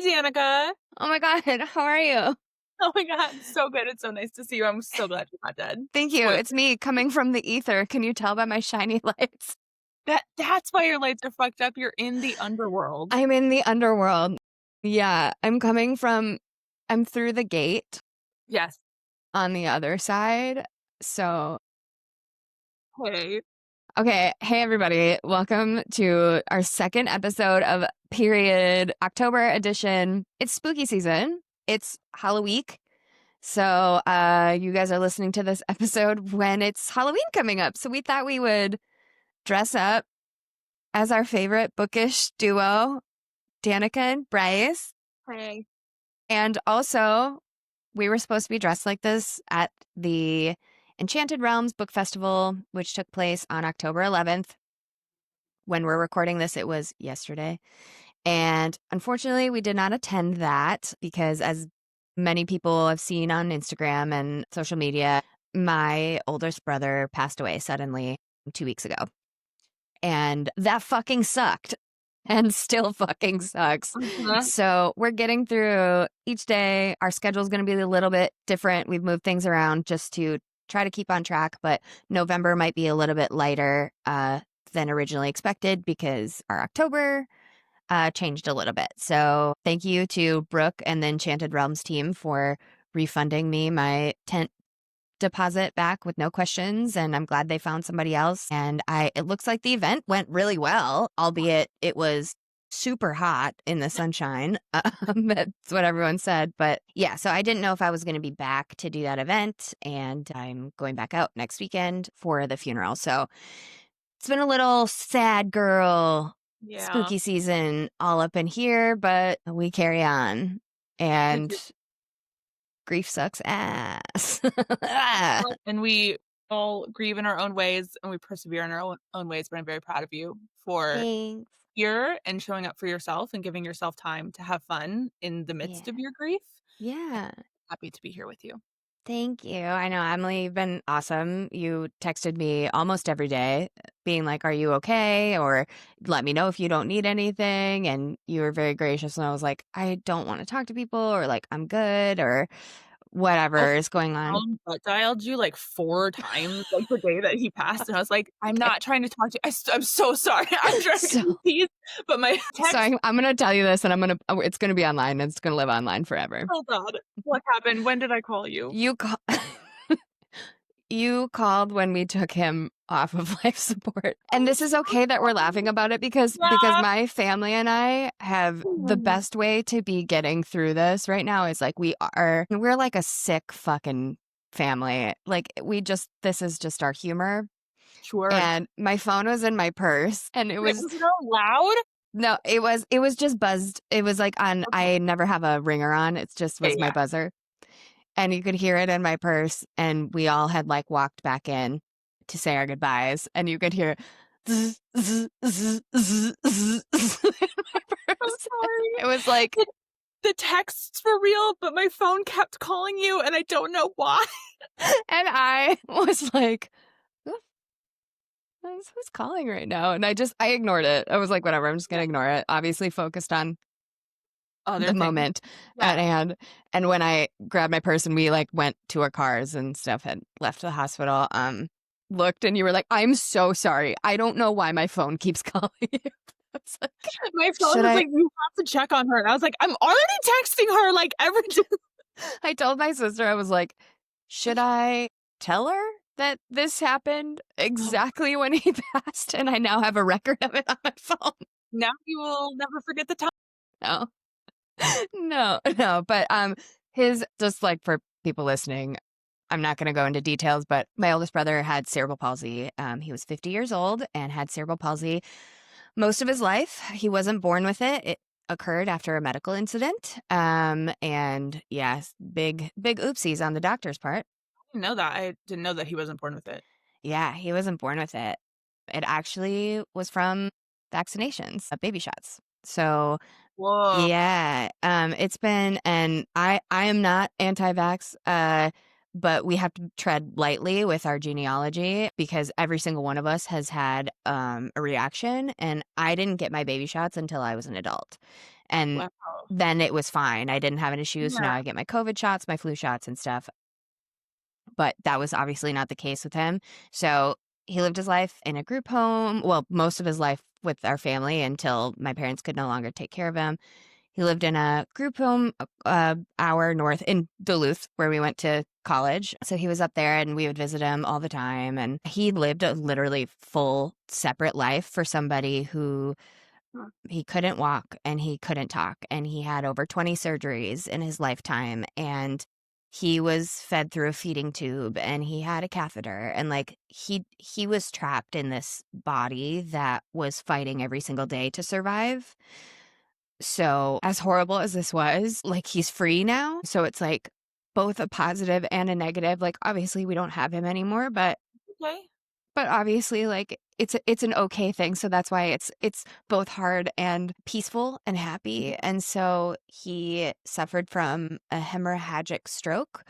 Danica. Oh my God, how are you? Oh my God, so good. It's so nice to see you. I'm so glad you're not dead. Thank you. Swear. It's me coming from the ether. Can you tell by my shiny lights? That's why your lights are fucked up. You're in the underworld. I'm in the underworld. Yeah, I'm through the gate Yes. on the other side. So, Hey. okay. Hey, everybody. Welcome to our second episode of Period October edition. It's spooky season. It's HALLO-WEEEEK. So, you guys are listening to this episode when it's Halloween coming up. So we thought we would dress up as our favorite bookish duo, Danica and Bryce. Hey. And also, we were supposed to be dressed like this at the Enchanted Realms Book Festival, which took place on October 11th. When we're recording this, it was yesterday. And unfortunately, we did not attend that because, as many people have seen on Instagram and social media, my oldest brother passed away suddenly 2 weeks ago. And that fucking sucked and still fucking sucks. Uh-huh. So we're getting through each day. Our schedule's going to be a little bit different. We've moved things around just to try to keep on track, but November might be a little bit lighter than originally expected because our October changed a little bit. So thank you to Brooke and the Enchanted Realms team for refunding me my tent deposit back with no questions, and I'm glad they found somebody else. And it looks like the event went really well, albeit it was super hot in the sunshine. That's what everyone said. But yeah, so I didn't know if I was going to be back to do that event, and I'm going back out next weekend for the funeral. So it's been a little sad girl spooky season all up in here, but we carry on. And grief sucks ass. And we all grieve in our own ways and we persevere in our own ways, but I'm very proud of you for Thanks. here and showing up for yourself and giving yourself time to have fun in the midst of your grief. Yeah. Happy to be here with you. Thank you. I know, Emily, you've been awesome. You texted me almost every day being like, are you okay? Or let me know if you don't need anything. And you were very gracious. And I was like, I don't want to talk to people, or like, I'm good, or whatever is going on. But dialed you like 4 times like the day that he passed, and I was like, I'm not trying to talk to you. I'm so sorry. I'm trying to be peace, but my text. So I'm going to tell you this, and it's going to be online. It's going to live online forever. Oh God, what happened? When did I call you? You called when we took him off of life support. And this is okay that we're laughing about it because my family and I have the best way to be getting through this right now is like we're like a sick fucking family. Like this is just our humor. Sure. And my phone was in my purse and Was it out loud? No, it was just buzzed. It was like on, I never have a ringer on. It just was my buzzer. And you could hear it in my purse, and we all had like walked back in to say our goodbyes, and you could hear zzz, zzz, zzz, zzz, zzz, in my purse. I'm sorry. It was like the texts were real, but my phone kept calling you, and I don't know why. And I was like, who's calling right now? And I ignored it. I was like, whatever, I'm just gonna ignore it. Obviously focused on the moment at hand. And when I grabbed my purse and we like went to our cars and stuff, had left the hospital, looked and you were like, I'm so sorry. I don't know why my phone keeps calling you. Like, my phone was like, you have to check on her. And I was like, I'm already texting her like every day. I told my sister, I was like, should I tell her that this happened exactly when he passed? And I now have a record of it on my phone. Now you will never forget the time. No, but just like for people listening, I'm not going to go into details, but my oldest brother had cerebral palsy. He was 50 years old and had cerebral palsy most of his life. He wasn't born with it. It occurred after a medical incident. And yes, big oopsies on the doctor's part. I didn't know that. I didn't know that he wasn't born with it. Yeah, he wasn't born with it. It actually was from vaccinations, baby shots. So whoa. Yeah. It's been, and I am not anti-vax, but we have to tread lightly with our genealogy because every single one of us has had a reaction, and I didn't get my baby shots until I was an adult. And Wow. then it was fine. I didn't have an issue. So now Yeah. I get my COVID shots, my flu shots and stuff. But that was obviously not the case with him. So he lived his life in a group home. Well, most of his life with our family until my parents could no longer take care of him. He lived in a group home hour north in Duluth, where we went to college. So he was up there and we would visit him all the time. And he lived a literally full separate life for somebody who Huh. he couldn't walk and he couldn't talk. And he had over 20 surgeries in his lifetime. And he was fed through a feeding tube and he had a catheter. And like he was trapped in this body that was fighting every single day to survive. So, as horrible as this was, like, he's free now. So it's like both a positive and a negative. Like, obviously, we don't have him anymore, Okay. but obviously, like, it's an okay thing. So that's why it's both hard and peaceful and happy. And so he suffered from a hemorrhagic stroke,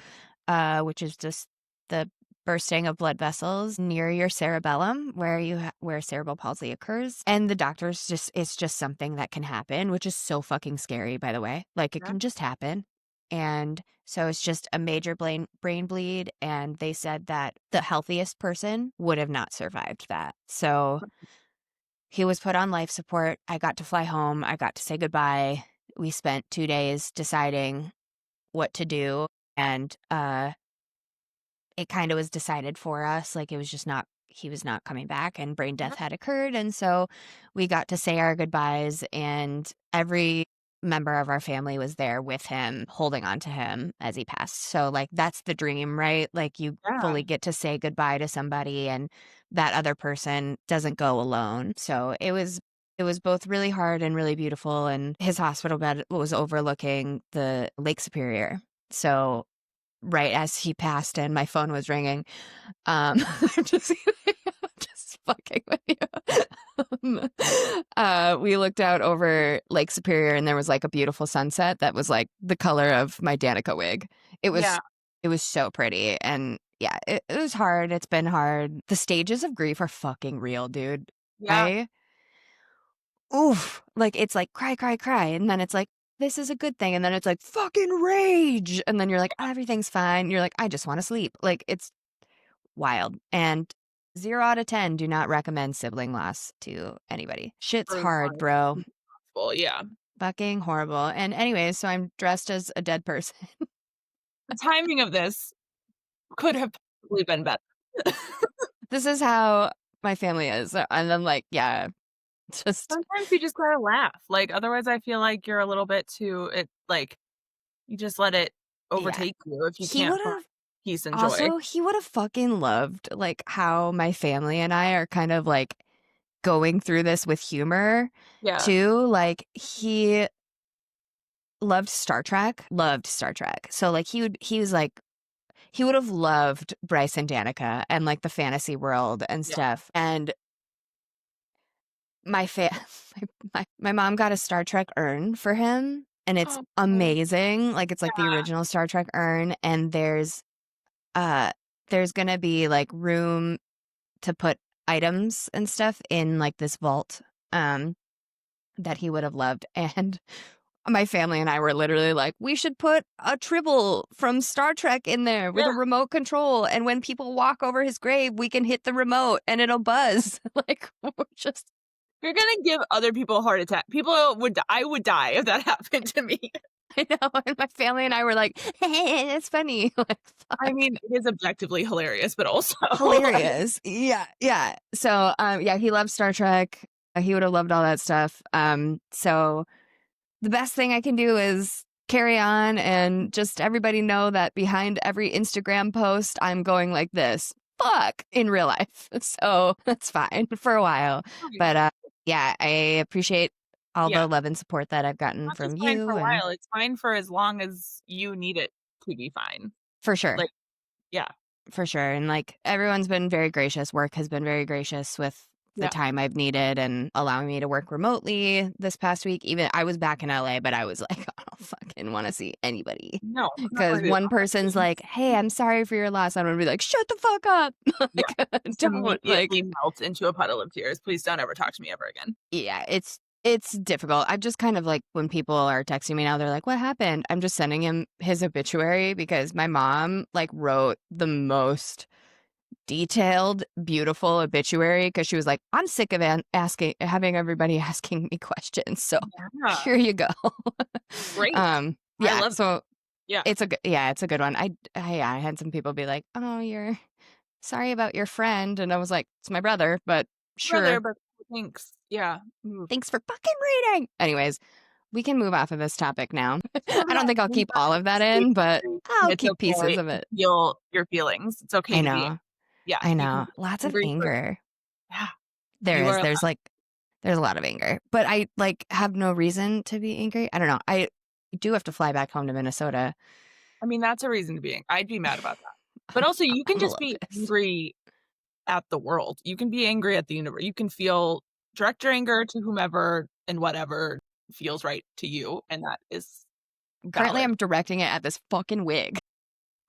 which is just the bursting of blood vessels near your cerebellum where cerebral palsy occurs. And the doctors it's just something that can happen, which is so fucking scary, by the way. Like, it Yeah. can just happen. And so it's just a major brain bleed. And they said that the healthiest person would have not survived that. So he was put on life support. I got to fly home. I got to say goodbye. We spent 2 days deciding what to do. And it kind of was decided for us. Like, it was just not, he was not coming back and brain death had occurred. And so we got to say our goodbyes, and every member of our family was there with him, holding on to him as he passed. So, like, that's the dream, right? Like, you Yeah. fully get to say goodbye to somebody and that other person doesn't go alone. So it was both really hard and really beautiful. And his hospital bed was overlooking the Lake Superior. So right as he passed and my phone was ringing, I'm just just fucking with you. We looked out over Lake Superior and there was like a beautiful sunset that was like the color of my Danica wig. It was Yeah. it was so pretty. And yeah, it was hard. It's been hard. The stages of grief are fucking real, dude. Yeah. I oof, like, it's like cry, cry, cry, and then it's like, this is a good thing, and then it's like fucking rage, and then you're like, everything's fine. You're like, I just want to sleep. Like, it's wild. And 0 out of 10 do not recommend sibling loss to anybody. Shit's For as long hard, as bro. possible. Yeah. Fucking horrible. And anyways, so I'm dressed as a dead person. The timing of this could have possibly been better. This is how my family is. And then, like, yeah, just Sometimes you just gotta laugh. Like, otherwise I feel like you're a little bit too like, you just let it yeah. overtake you if you He can't would find have peace and joy. Also, he would have fucking loved, like, how my family and I are kind of, like, going through this with humor, Yeah. too. Like, he loved Star Trek, loved Star Trek. So, like, he was, like he would have loved Bryce and Danica and, like, the fantasy world and Yeah. stuff. And my fa my mom got a Star Trek urn for him, and it's Oh, amazing. Like, it's, like, the yeah. original Star Trek urn, and uh there's gonna be, like, room to put items and stuff in, like, this vault, that he would have loved. And my family and I were literally like, we should put a Tribble from Star Trek in there with Yeah. a remote control, and when people walk over his grave, we can hit the remote and it'll buzz. Like, we're just You're gonna give other people a heart attack. I would die if that happened to me. I know. And my family and I were like, hey, it's funny. Like, I fuck. mean, it is objectively hilarious, but also like, Hilarious. Yeah. Yeah. So, yeah, he loved Star Trek. He would have loved all that stuff. So the best thing I can do is carry on and just everybody know that behind every Instagram post, I'm going like this. Fuck, in real life. So that's fine for a while. But yeah, I appreciate all yeah, the love and support that I've gotten not from just fine for you, a and while, it's fine for as long as you need it to be fine. for sure. Like, yeah. For sure. And like, everyone's been very gracious. Work has been very gracious with the Yeah. time I've needed and allowing me to work remotely this past week. Even I was back in LA, but I was like, I don't fucking want to see anybody. No, I'm not Because going to the one person's office. like, hey, I'm sorry for your loss. I'm going to be like, shut the fuck up. Yeah. Like, Just don't, like, immediately melt into a puddle of tears. Please don't ever talk to me ever again. yeah, It's difficult. I just kind of like when people are texting me now, they're like, "What happened?" I'm just sending him his obituary because my mom like wrote the most detailed, beautiful obituary because she was like, "I'm sick of having everybody asking me questions." So Yeah, here you go. great. I Yeah. love that. So Yeah. it's a good one. I had some people be like, "Oh, you're sorry about your friend," and I was like, "It's my brother, but Brother, sure. but thanks. Yeah. Thanks for fucking reading." Anyways, we can move off of this topic now. I don't think I'll We keep all of that stay in, but angry, and I'll it's keep pieces okay of to it. feel your feelings. It's okay I to be know. yeah, I you can know. be Lots of angry for anger. yeah, There you is. are There's a lot of anger, but I like have no reason to be angry. I don't know. I do have to fly back home to Minnesota. I mean, that's a reason to be I'd be mad about that. But also, you can I'm a just little be pissed. angry at the world. You can be angry at the universe. You can feel direct your anger to whomever and whatever feels right to you, and that is Currently, valid. I'm directing it at this fucking wig.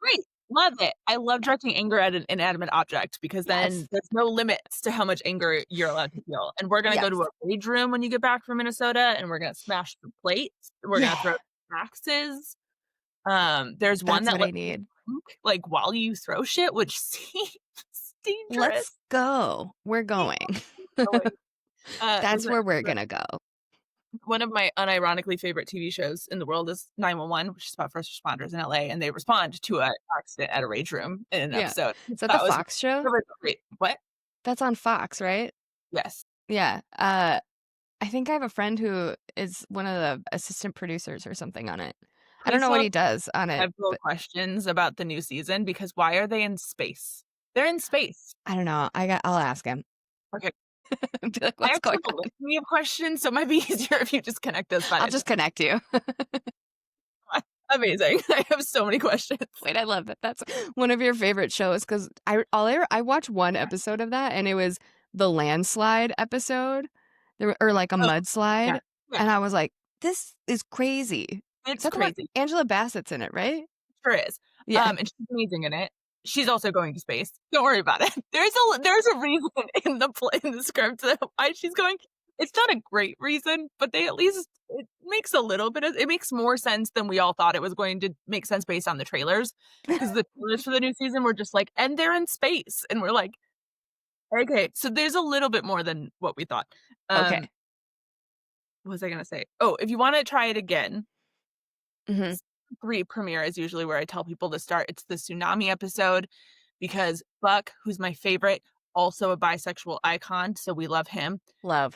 Great. Love it. I love directing anger at an inanimate object because then Yes. there's no limits to how much anger you're allowed to feel. And we're gonna go to Yes. a rage room when you get back from Minnesota, and we're gonna smash the plates. We're gonna Yeah. throw axes. There's one That's that what I lets you need. drink, like, while you throw shit, which seems dangerous. Let's go. We're Yeah, going. going. That's There's an where we're episode gonna go. one of my unironically favorite TV shows in the world is 911, which is about first responders in LA, and they respond to an accident at a rage room in an Yeah. episode. Is that the That was Fox show? great. What? That's on Fox, right? Yes. Yeah. I think I have a friend who is one of the assistant producers or something on it. I don't Please know tell what us he does on it, several but questions about the new season because why are they in space? They're in space. I don't know. I'll ask him. Okay. Be like, I "What's actually going have a on?" litany of questions, so it might be easier if you just connect us I'll via just chat. connect you. Amazing. I have so many questions. Wait, I love that. That's one of your favorite shows because I watched one episode of that and it was the landslide episode, or like a Oh, yeah. mudslide, Yeah. and I was like, "This is crazy." Is It's that the one? crazy. Angela Bassett's in it, right? Sure is. Yeah. And she's amazing in it. She's also going to space. Don't worry about it. There's a reason in in the script that why she's going. It's not a great reason, but they at least it makes a little bit of it makes more sense than we all thought it was going to make sense based on the trailers. Because the trailers for the new season were just like, and they're in space. And we're like, okay, so there's a little bit more than what we thought. Okay. What was I gonna say? Oh, if you want to try it again, Hmm. 3 premiere is usually where I tell people to start. It's the tsunami episode because Buck, who's my favorite, also a bisexual icon, so we love him. Love.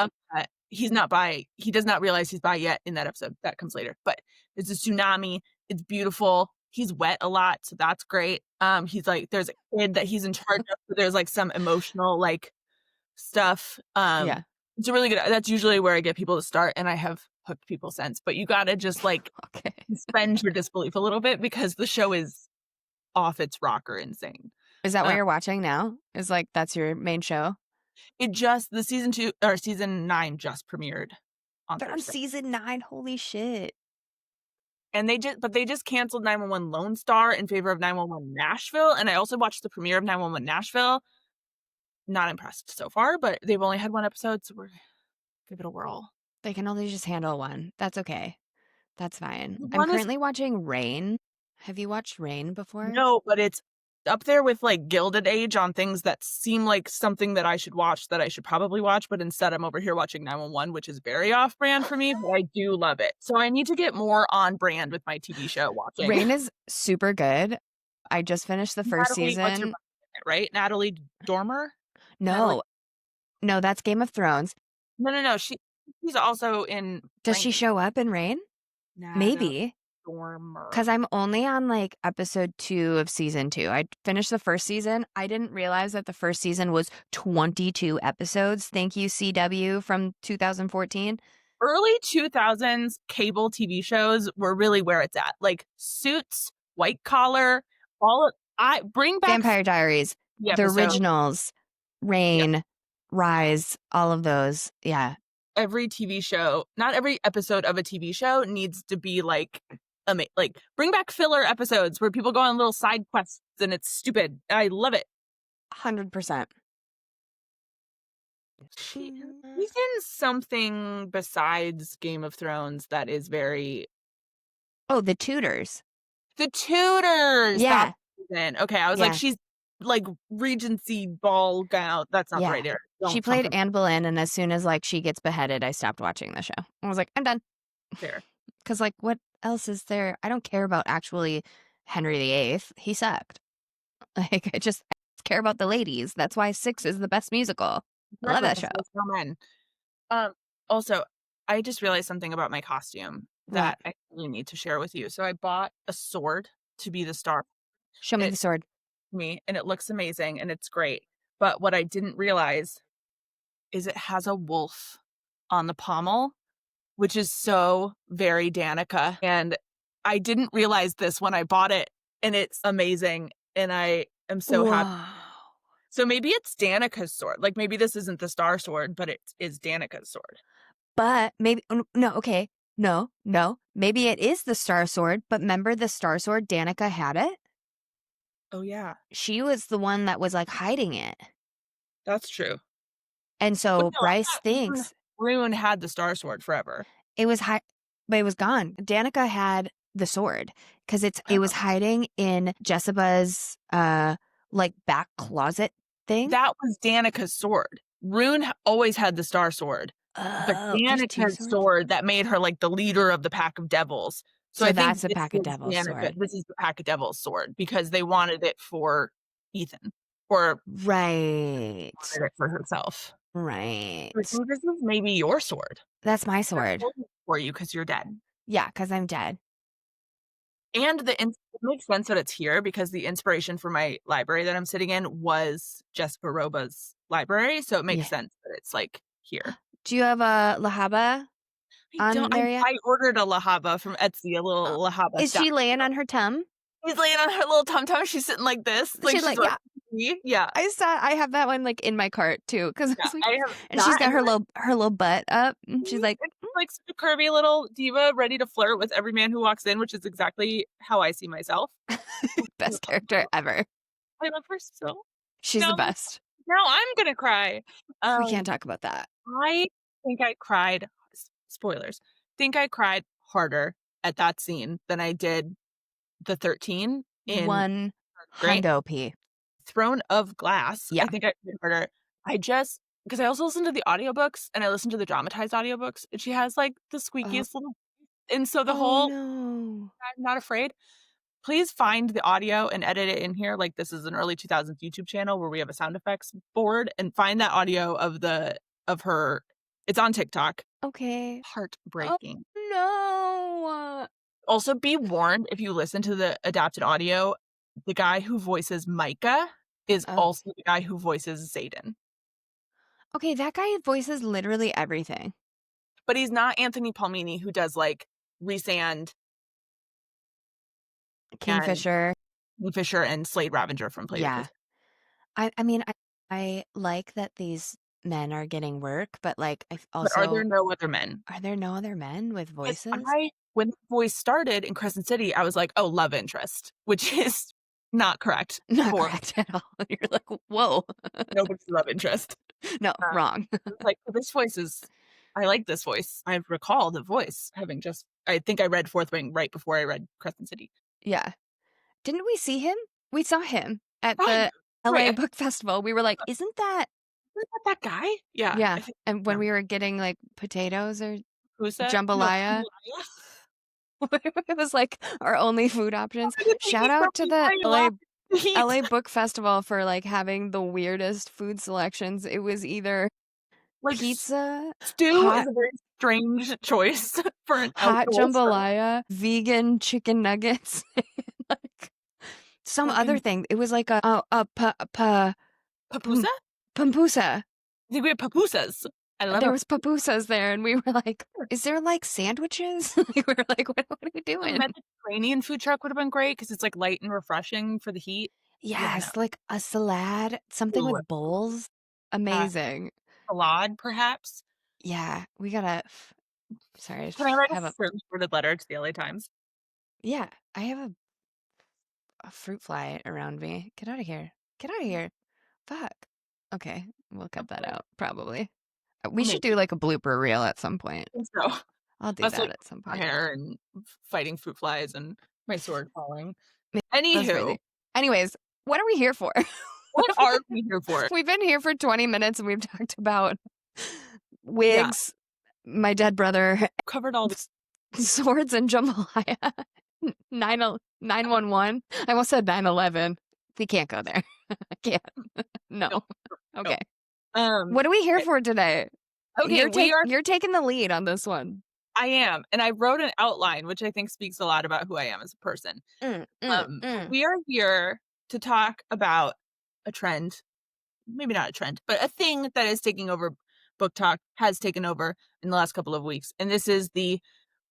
He's not bi. He does not realize he's bi yet in that episode. That comes later. But it's a tsunami. It's beautiful. He's wet a lot, so that's great. He's like, there's a kid that he's in charge of. So there's like some emotional like stuff. Yeah. It's a really good. That's usually where I get people to start, and I have hooked people since. But you gotta just like Okay. suspend your disbelief a little bit because the show is off its rocker insane. Is that what Uh, you're watching now? Is like that's your main show? it just the season 2 or season 9 just premiered on They're on Thursday. season 9. Holy shit. And they just canceled 911 Lone Star in favor of 911 Nashville, and I also watched the premiere of 911 Nashville. Not impressed so far, but they've only had 1 episode, so we're give it a whirl. They can only just handle one. That's okay. That's fine. The I'm one is currently watching Rain. Have you watched Rain before? no, but it's up there with, like, Gilded Age on things that seem like something that I should watch, that I should probably watch, but instead I'm over here watching 911, which is very off-brand for me, but I do love it. So I need to get more on brand with my TV show watching. Rain is super good. I just finished the first Natalie, what's her season. right? Natalie Dormer? Natalie No, no, that's Game of Thrones. No, she's also in Does she Rain. show up in Rain? Natalie Maybe. Dormer. Because I'm only on like episode 2 of season 2. I finished the first season. I didn't realize that the first season was 22 episodes. Thank you, CW from 2014. Early 2000s cable TV shows were really where it's at. Like Suits, White Collar, all of I bring back Vampire Diaries, the the episode. originals, Yeah. Rain, Rise, all of those. Yeah. Every TV show, not every episode of a TV show needs to be like like bring back filler episodes where people go on little side quests and it's stupid. I love it. 100%. She's in something besides Game of Thrones that is very Oh, The Tudors. The Tudors, Yeah. that's it. Okay, I was like, Yeah. she's like Regency ball gown. That's not the Yeah. right area. She Don't come played from Anne Boleyn, and as soon as like she gets beheaded, I stopped watching the show. I was like, I'm done. there. Because like, what else is there? I don't care about actually Henry VIII. He sucked. Like, I just care about the ladies. That's why Six is the best musical. I love Exactly, that 'cause show. there's no men. Also, I just realized something about my costume What? that I really need to share with you. So I bought a sword to be the star. Show me the It sword. me and it looks amazing and it's great. But what I didn't realize is it has a wolf on the pommel, which is so very Danica. And I didn't realize this when I bought it, and it's amazing. And I am so happy. Whoa. So maybe it's Danica's sword. Like maybe this isn't the star sword, but it is Danica's sword. But maybe, no, okay. No, no. Maybe it is the Star Sword, but remember the Star Sword? Danica had it? Oh yeah, She was the one that was like hiding it. that's true. And But so no, I Bryce thought thinks Rune had the star sword forever. it was but it was gone. Danica had the sword because it was Oh. hiding in Jessica's like back closet thing. That was Danica's sword. Rune always had the star sword, but Oh, there's two Danica's swords. sword that made her like the leader of the pack of devils. So So I think that's a this pack of is devils Danica. sword. This is the pack of devils sword because they wanted it for Ethan, or Right. wanted it for herself. Right. I think this is maybe your sword. That's my They're sword. holding it for you because you're dead. Yeah, because I'm dead. And it makes sense that it's here because the inspiration for my library that I'm sitting in was Jessica Roba's library, so it makes Yeah. sense that it's like here. Do you have a Lahaba on there yet? I ordered a lahaba from Etsy, a Uh, little lahaba Is stuff. she laying on her tum? She's laying on her little tum tum. She's sitting like this, like She's she's like, yeah. watching TV. Yeah, I have that one like in my cart too because I yeah. was like, I have and she's that, got and her little butt up, and she's then like, it's like such a curvy little diva, ready to flirt with every man who walks in, which is exactly how I see myself. best character ever. I love her so. She's the No, best. now I'm gonna cry. We can't Um, talk about that. I think I cried. Spoilers. Think I cried harder at that scene than I did the 13 in One Great hundo p. Throne of Glass. Yeah. I think I cried harder. I just because I also listen to the audiobooks and I listen to the dramatized audiobooks, and she has like the Oh, squeakiest little, and so the oh whole no. I'm not afraid. Please find the audio and edit it in here. Like this is an early 2000s YouTube channel where we have a sound effects board, and find that audio of her. It's on TikTok. Okay. Oh Heartbreaking. no. Also, be warned if you listen to the adapted audio, the guy who voices Micah is Oh. also the guy who voices Zayden. Okay, that guy voices literally everything. But he's not Anthony Palmini, who does like Rhysand and Kingfisher. Fisher and Slade Ravager from Play the Yeah. Fifth. I mean, I like that these men are getting work, but like I But are there also no other men? are there no other men with Because voices? when the voice started in Crescent City, I was like, oh, love interest, which is not correct Not for correct at all. You're like, whoa. nobody's love interest. No, wrong. I was like, this voice is, I like this voice. I recall the voice having just, I think I read Fourth Wing right before I read Crescent City. Yeah. Didn't we see him? We saw him at Right, the LA right. Book Festival. We were like, isn't that? Isn't that guy? Yeah. Yeah. I think, And when we were getting like potatoes or who's that? No, jambalaya, Jambalaya. it was like our only food options. Why did they Shout eat out to the jambalaya to eat? LA Book Festival for like having the weirdest food selections. It was either Like, pizza, stew is hot a very strange choice for an hot outdoor service. jambalaya, vegan chicken nuggets, like some other Fucking thing. It was like papusa? pumpusa. I think we have papusas. I love There a was pupusas there, and we were like, "Is there like sandwiches?" We were like, what are we a doing?" Mediterranean food truck would have been great because it's like light and refreshing for the heat. Yeah, no. Yes, like a salad, something Ooh, with bowls. uh, Amazing. salad, perhaps. Yeah, we gotta. Sorry, I Can I write a have a. worded letter to the LA Times? Yeah, I have a fruit fly around me. Get out of here. Get out of here. Fuck. Okay, we'll cut that out, probably. We Or should maybe do, like, a blooper reel at some point. so. I'll do Us, that like, at some my point. hair and fighting fruit flies and my sword falling. Yeah, that's Anywho, crazy. Anyways, what are we here for? what are we here for? We've been here for 20 minutes, and we've talked about Yeah, wigs, my dead brother, covered all the swords and jambalaya. 911. I almost said 9/11. We can't go there. I can't. No. nope, Okay. nope. Um, What are we here eh for today? okay, we are You're taking the lead on this one. I am, and I wrote an outline, which I think speaks a lot about who I am as a person. But Mm. we are here to talk about a trend, maybe not a trend, but a thing that is taking over book talk, has taken over in the last couple of weeks, and this is the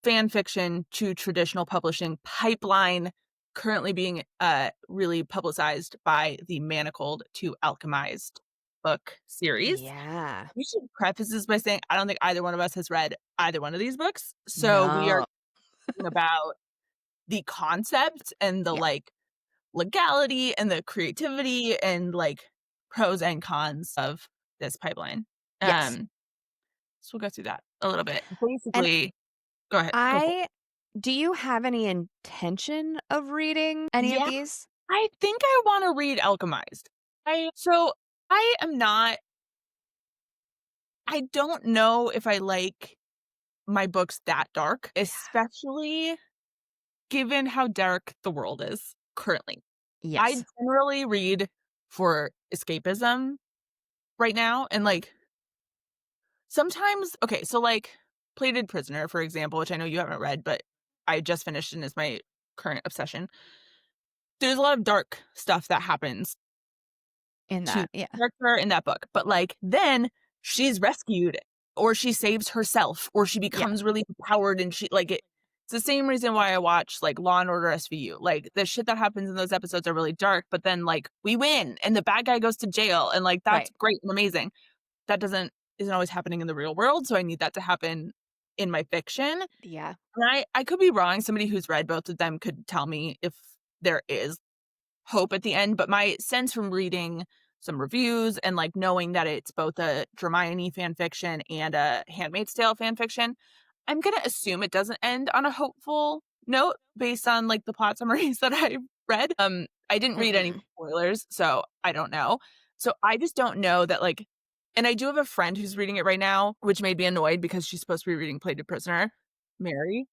fan fiction to traditional publishing pipeline currently being really publicized by the Manacled to Alchemized book series. Yeah. We should preface this by saying I don't think either one of us has read either one of these books. So we are No. talking about the concept and the Yeah. like legality and the creativity and like pros and cons of this pipeline. Yes. So we'll go through that a little bit. And Basically, go ahead. Go for it. I do you have any intention of reading any of Yeah, these? I think I want to read Alchemized. I am not I don't know if I like my books that dark, especially given how dark the world is currently. I Yes. generally read for escapism right now, and, like, sometimes okay, so, like, Plated Prisoner, for example, which I know you haven't read, but I just finished and is my current obsession. There's a lot of dark stuff that happens In to that, yeah. character in that book, but, like, then she's rescued, or she saves herself, or she Yeah. becomes really empowered, and it's the same reason why I watch, like, Law& and Order SVU. Like, the shit that happens in those episodes are really dark, but then, like, we win, and the bad guy goes to jail, and, like, that's Right. great and amazing. That isn't always happening in the real world, so I need that to happen in my fiction. Yeah. And I could be wrong, somebody who's read both of them could tell me if there is hope at the end, but my sense from reading some reviews and, like, knowing that it's both a Hermione fan fiction and a Handmaid's Tale fan fiction, I'm gonna assume it doesn't end on a hopeful note based on, like, the plot summaries that I've read. I didn't read any Mm-mm. spoilers, so I don't know. So I just don't know that, like, and I do have a friend who's reading it right now, which made me annoyed because she's supposed to be reading Plated Prisoner, Mary.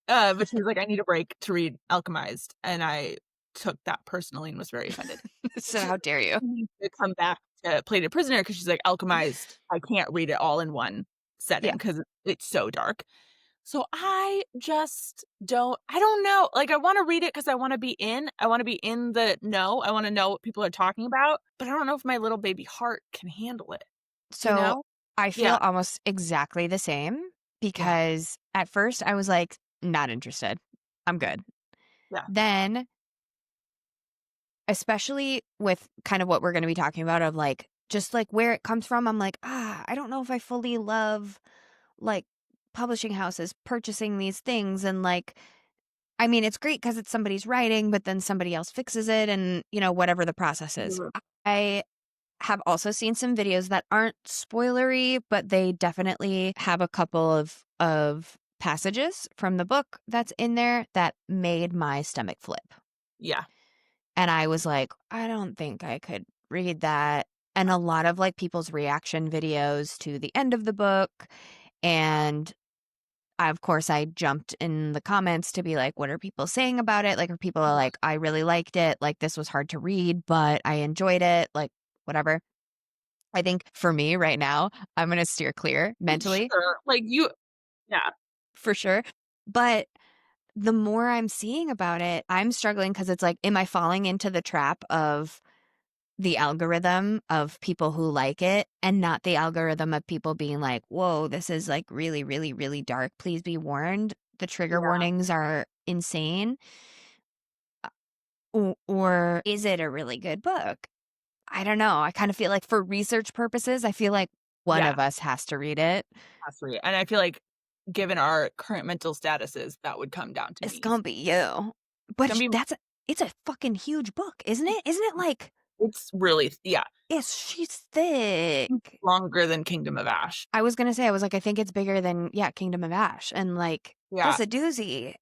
But she was like, "I need a break to read Alchemized," and I took that personally and was very offended. So She how dare you? needs to come back to Plated Prisoner because she's like, "Alchemized, I can't read it all in one setting Yeah. because it's so dark." So I don't know, like, I wanna read it because I wanna be in the know, I wanna know what people are talking about, but I don't know if my little baby heart can handle it, you So know? I Yeah, feel almost exactly the same yeah, because at first I was like, not interested. I'm good. yeah. Then, especially with kind of what we're going to be talking about of like just like where it comes from, I'm like, I don't know if I fully love like publishing houses purchasing these things and like I mean, it's great because it's somebody's writing, but then somebody else fixes it and, whatever the process is. Mhm. I have also seen some videos that aren't spoilery, but they definitely have a couple of passages from the book that's in there that made my stomach flip. Yeah, And I was like, I don't think I could read that. And a lot of like people's reaction videos to the end of the book. And of course, I jumped in the comments to be like, what are people saying about it? Like, are people yeah, like, I really liked it. Like, this was hard to read, but I enjoyed it. Like, whatever. I think for me right now, I'm going to steer clear mentally sure, yeah, for sure. But the more I'm seeing about it, I'm struggling because it's like, am I falling into the trap of the algorithm of people who like it and not the algorithm of people being like, whoa, this is like really, really, really dark. Please be warned. The trigger yeah, warnings are insane. Or is it a really good book? I don't know. I kind of feel like for research purposes, I feel like one yeah, of us has to read it. absolutely, and I feel like given our current mental statuses, that would come down to It's me. gonna be you. It's But gonna be it's a fucking huge book, isn't it? Isn't it like it's really yeah. She's thick. Longer than Kingdom of Ash. I was gonna say, I was like, I think it's bigger than Kingdom of Ash, and like Yeah. that's a doozy.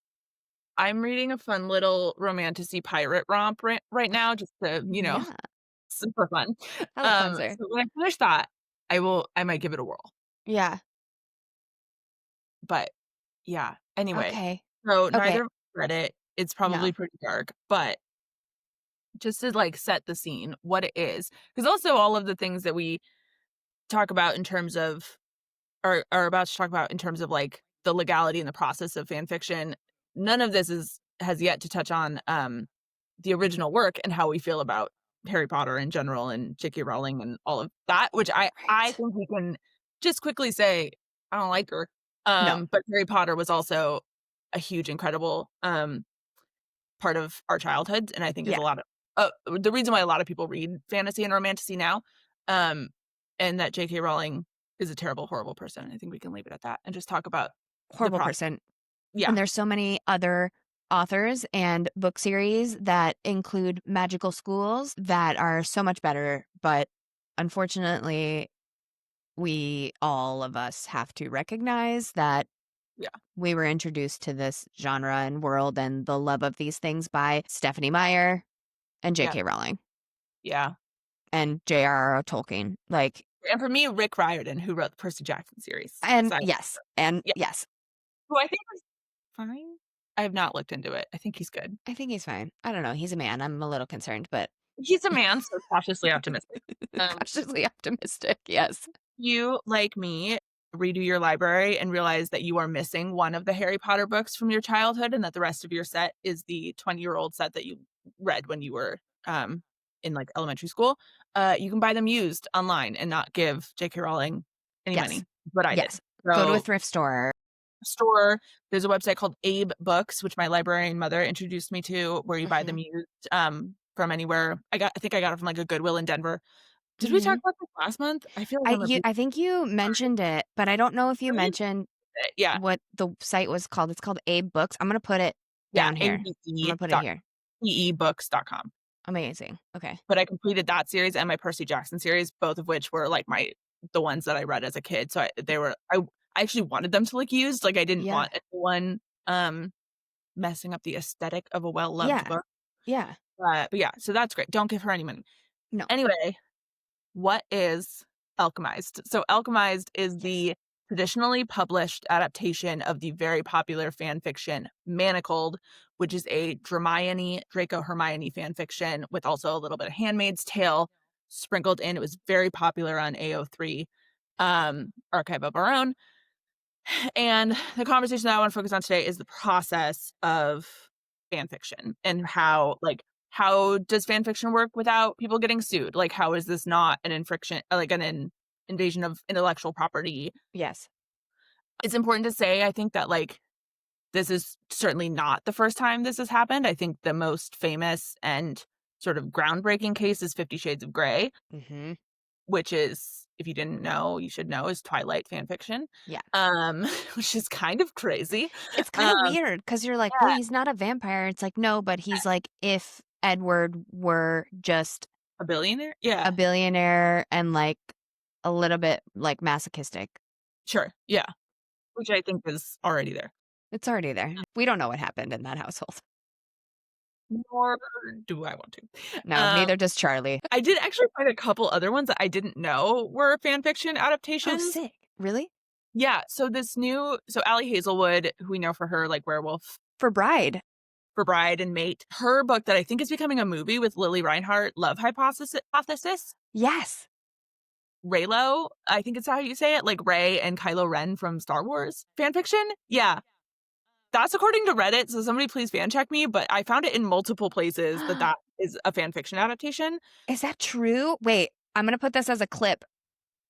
I'm reading a fun little romantic-y pirate romp right now, just to, Yeah, super fun. palate cleanser. So when I finish that, I might give it a whirl. Yeah. But yeah, anyway, Okay. so Okay. neither of us read it. It's No. probably pretty dark, but just to, like, set the scene, what it is, because also all of the things that we talk about in terms of are about to talk about in terms of, like, the legality and the process of fan fiction, none of this has yet to touch on, the original work and how we feel about Harry Potter in general and J.K. Rowling and all of that, which I Right. think we can just quickly say, I don't like her. No. But Harry Potter was also a huge, incredible, part of our childhoods, and I think is Yeah. a lot of the reason why a lot of people read fantasy and romantasy now, um, and that J.K. Rowling is a terrible, horrible person. I think we can leave it at that and just talk about the Horrible process. person. Yeah, And there's so many other authors and book series that include magical schools that are so much better, but unfortunately, all of us have to recognize that yeah, we were introduced to this genre and world and the love of these things by Stephanie Meyer and yeah, J.K. Rowling yeah. and J.R.R. Tolkien. Like, And for me, Rick Riordan, who wrote the Percy Jackson series. and So, yes, and yeah, yes, who I think is fine. I have not looked into it. I think he's good. I think he's fine. I don't know. He's a man. I'm a little concerned, but He's a man, so cautiously optimistic. Um, cautiously optimistic. Yes. you, like me, redo your library and realize that you are missing one of the Harry Potter books from your childhood and that the rest of your set is the 20-year-old set that you read when you were, in, like, elementary school, you can buy them used online and not give J.K. Rowling any Yes. money. What I did. Yes. Go to a So, thrift store. store, there's a website called Abe Books, which my librarian mother introduced me to, where you buy them Mhm. used, from anywhere. I think I got it from, like, a Goodwill in Denver. Did we talk Mhm. about this last month? I feel like I'm repeating. I think you mentioned it, but I don't know if you mentioned Yeah, what the site was called. It's called Abe Books. I'm gonna put it yeah, down here. I'm gonna put it here. abc.eebooks.com. Amazing. Okay. But I completed that series and my Percy Jackson series, both of which were, like, the ones that I read as a kid, so I actually wanted them to look used, like, I didn't Yeah. want anyone, messing up the aesthetic of a well-loved Yeah. book, Yeah. but yeah, so that's great, don't give her any money. No. Anyway, what is Alchemized? So Alchemized is Yes. the traditionally published adaptation of the very popular fan fiction Manacled, which is a Hermione, Draco Hermione fan fiction with also a little bit of Handmaid's Tale sprinkled in. It was very popular on AO3, Archive of Our Own. And the conversation that I want to focus on today is the process of fan fiction and how does fan fiction work without people getting sued? Like, how is this not an infraction, like invasion of intellectual property? Yes. It's important to say, I think, that, like, this is certainly not the first time this has happened. I think the most famous and sort of groundbreaking case is 50 Shades of Grey, Mhm. which is, if you didn't know, you should know, is Twilight fan fiction, Yeah. which is kind of crazy. It's kind Um, of weird because you're like, well, yeah, he's not a vampire. It's like, no, but he's like, if Edward were just a billionaire? a Yeah, billionaire and like a little bit like masochistic, sure. Yeah, which I think is already there. it's already there. We don't know what happened in that household. Nor do I want to. No, Um, neither does Charlie. I did actually find a couple other ones that I didn't know were fan fiction Oh, adaptations. sick. Really? Yeah, so Allie Hazelwood, who we know for her, like, Werewolf For Bride. for Bride and Mate, her book that I think is becoming a movie with Lily Reinhart, Love Hypothesis, Yes. Reylo, I think it's how you say it, like Rey and Kylo Ren from Star Wars fan fiction. Yeah, that's according to Reddit, so somebody please fan check me, but I found it in multiple places that is a fan fiction adaptation. Is that true? Wait, I'm going to put this as a clip.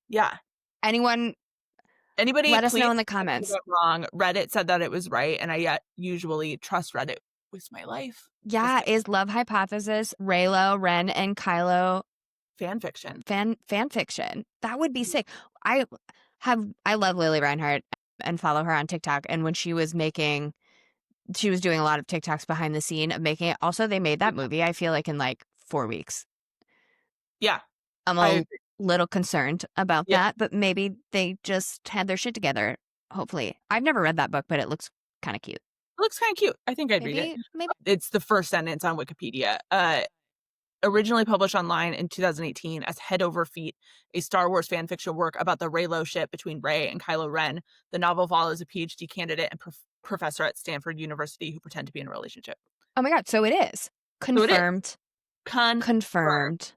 Yeah. Anyone, Anybody, let us please know in the correct me if comments. I'm wrong. Reddit said that it was right, and I yet usually trust Reddit with my life. Just Yeah, kidding. is Love Hypothesis, Raylo, Ren, and Kylo Fan fiction. fan fiction? That would be sick. I I love Lily Reinhart and follow her on TikTok. And when she was doing a lot of TikToks behind the scene of making it. Also, they made that movie, I feel like, in like 4 weeks. Yeah. I'm I a agree. little concerned about Yeah, that, but maybe they just had their shit together, hopefully. I've never read that book, but it looks kind of cute. it looks kinda cute. I think I'd read it. Maybe. It's the first sentence on Wikipedia. Originally published online in 2018 as Head Over Feet, a Star Wars fan fiction work about the Reylo ship between Rey and Kylo Ren. The novel follows a PhD candidate and professor at Stanford University who pretend to be in a relationship. Oh my God. So it is. So it is. Confirmed. Confirmed. Confirmed.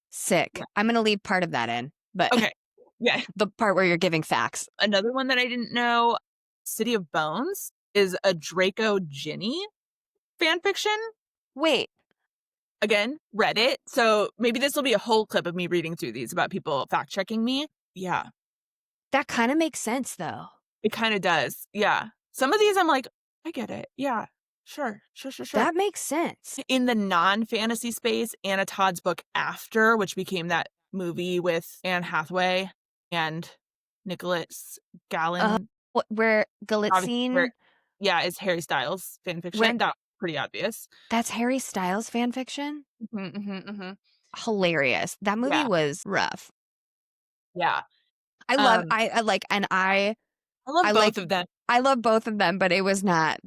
Sick. Yeah. I'm going to leave part of that in, but Okay. Yeah. the part where you're giving facts. Another one that I didn't know, City of Bones, is a Draco Ginny fan fiction. Wait, Again, read it. So maybe this will be a whole clip of me reading through these about people fact checking me. Yeah, that kind of makes sense though. it kind of does. Yeah. Some of these I'm like, I get it. Yeah. Sure. That makes sense. In the non-fantasy space, Anna Todd's book After, which became that movie with Anne Hathaway and Nicholas Gallen. Where Obviously, Galitzine, yeah, is Harry Styles fan fiction. where That's pretty obvious. that's Harry Styles fan fiction? Mm-hmm. Hilarious. That movie Yeah. was rough. Yeah. I love, I like, and I love I both like- of them. I love both of them, but it was not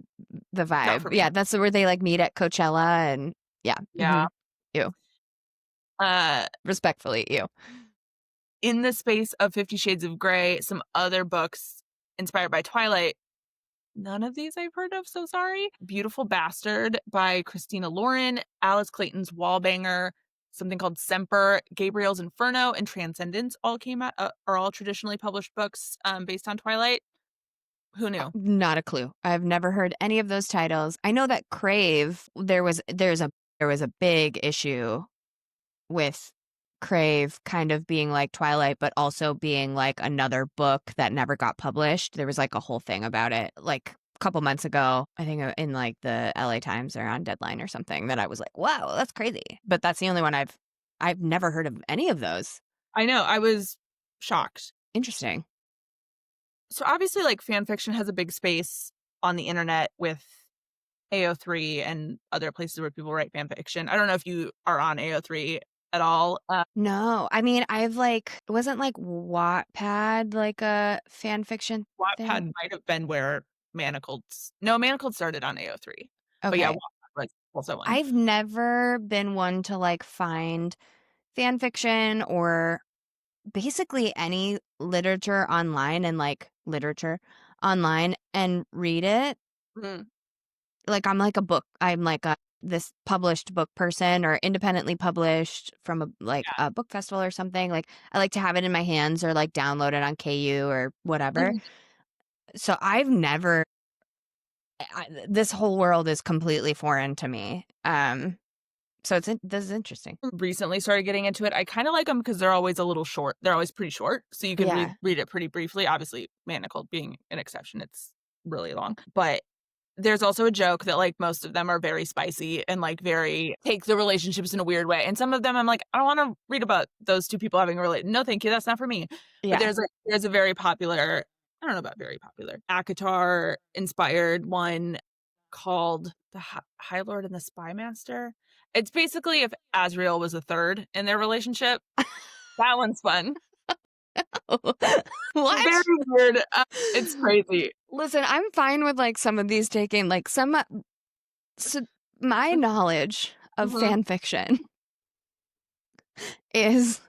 the Not for vibe. me. Yeah, that's where they like meet at Coachella and yeah. Yeah. Ew. Respectfully, ew. In the space of 50 Shades of Grey, some other books inspired by Twilight. None of these I've heard of, so sorry. Beautiful Bastard by Christina Lauren, Alice Clayton's Wallbanger, something called Semper, Gabriel's Inferno, and Transcendence all came out, are all traditionally published books based on Twilight. Who knew? Not a clue. I've never heard any of those titles. I know that Crave, there was a big issue with Crave kind of being like Twilight, but also being like another book that never got published. There was like a whole thing about it like a couple months ago, I think in like the LA Times or on Deadline or something, that I was like, wow, that's crazy. But that's the only one I've never heard of any of those. I know, I was shocked. Interesting. So obviously, like, fan fiction has a big space on the internet with AO3 and other places where people write fan fiction. I don't know if you are on AO3 at all. No, I mean, I've like, wasn't like Wattpad like a fan fiction Wattpad thing? might have been where Manacled started on AO3. But yeah, Okay. Wattpad was also one. I've never been one to like find fan fiction or basically any literature online and like literature online and read it. Mhm. Like I'm like this published book person or independently published from a book festival or something. Like I like to have it in my hands or like download it on KU or whatever. Mhm. So I've never this whole world is completely foreign to me. So this is interesting. Recently started getting into it. I kind of like them because they're always a little short. They're always pretty short, so you can Yeah. read it pretty briefly. Obviously, Manacled being an exception, it's really long. But there's also a joke that like most of them are very spicy and like very take the relationships in a weird way. And some of them I'm like, I don't want to read about those two people having a relate. No, thank you. That's not for me. Yeah. But there's a very popular, I don't know about very popular, ACOTAR inspired one called The High Lord and the Spy Master. It's basically if Azrael was a third in their relationship. That one's fun. What? Very weird. It's crazy. Listen, I'm fine with like some of these taking like some. So my knowledge of Mhm. fan fiction is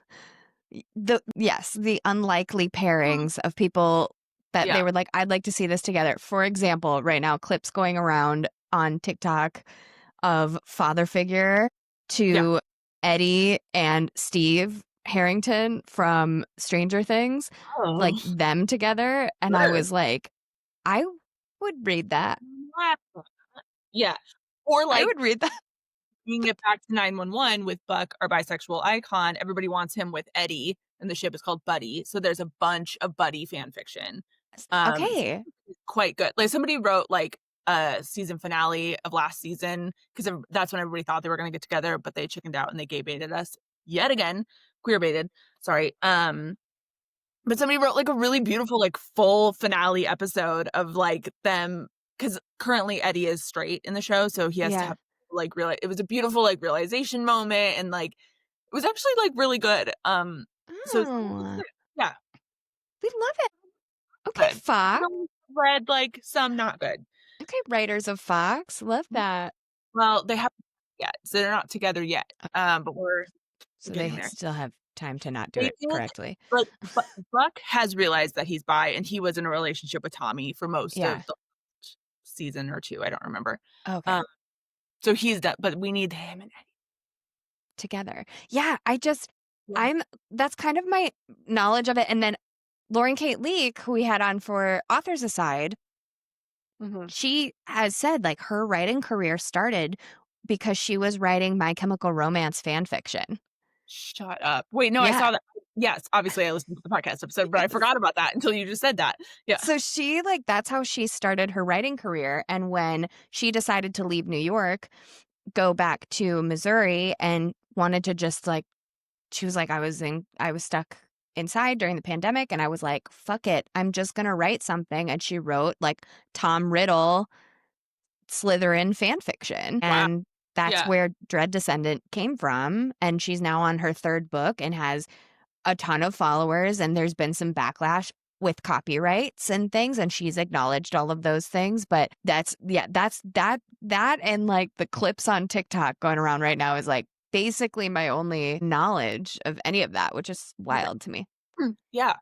the unlikely pairings of people that Yeah. they were like, I'd like to see this together. For example, right now, clips going around on TikTok of father figure to Eddie and Steve Harrington from Stranger Things, like Oh. them together. And I Sure. was like, I would read that. Yeah. Or I like would read that. bringing it back to 911 with Buck, our bisexual icon. Everybody wants him with Eddie, and the ship is called Buddy. So there's a bunch of Buddy fan fiction. Okay. Quite good. Like somebody wrote like a season finale of last season because that's when everybody thought they were going to get together, but they chickened out and they gay baited us yet again. Queer baited. Sorry. But somebody wrote like a really beautiful like full finale episode of like them because currently Eddie is straight in the show, so he has to have like it was a beautiful like realization moment and like It was actually, like, really good. So some was Oh, good. Yeah, we love it. Okay, good. Fox. Some read, like, some not good. Okay, writers of Fox. Love that. Well, they haven't yet, so they're not together yet, Uh, but we're So getting they there. still have time to not do They it did, correctly. like, Buck has realized that he's bi, and he was in a relationship with Tommy for most Yeah. of the season or 2, I don't remember. Okay. Um, so he's done, but we need him and Eddie. Together. Yeah, Yeah. I'm that's kind of my knowledge of it. And then Lauren Kate Leak, who we had on for Authors Aside, Mhm. she has said like her writing career started because she was writing My Chemical Romance fan fiction. Shut up. Wait, no, I Yeah. saw that. Yes, obviously I listened to the podcast episode, but I Yes. forgot about that until you just said that. Yeah. So she like that's how she started her writing career. And when she decided to leave New York, go back to Missouri and wanted to just like she was like, I was stuck inside during the pandemic and I was like, fuck it. I'm just gonna write something. And she wrote like Tom Riddle Slytherin fan fiction. Wow. And that's Yeah. where Dread Descendant came from. And she's now on her 3rd book and has a ton of followers. And there's been some backlash with copyrights and things. And she's acknowledged all of those things. But that and like the clips on TikTok going around right now is like basically my only knowledge of any of that, which is wild to me. Yeah.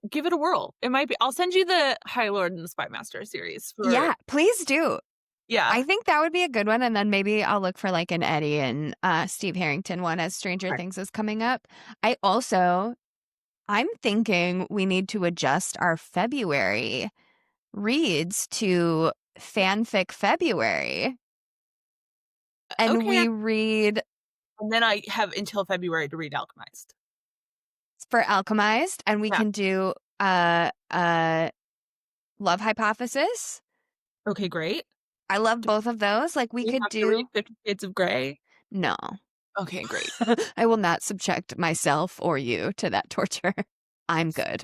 Give it a whirl. It might be I'll send you the High Lord and the Spy Master series for Yeah, please do. yeah. I think that would be a good one. And then maybe I'll look for like an Eddie and Steve Harrington one as Stranger Right. Things is coming up. I'm thinking we need to adjust our February reads to fanfic February. And Okay, we read and then I have until February to read Alchemized. for Alchemized and we Yeah. can do Love Hypothesis. Okay, great. I love Do both of those. Like we we could have to read do 50 Shades of Grey? no. Okay, great. I will not subject myself or you to that torture. I'm good.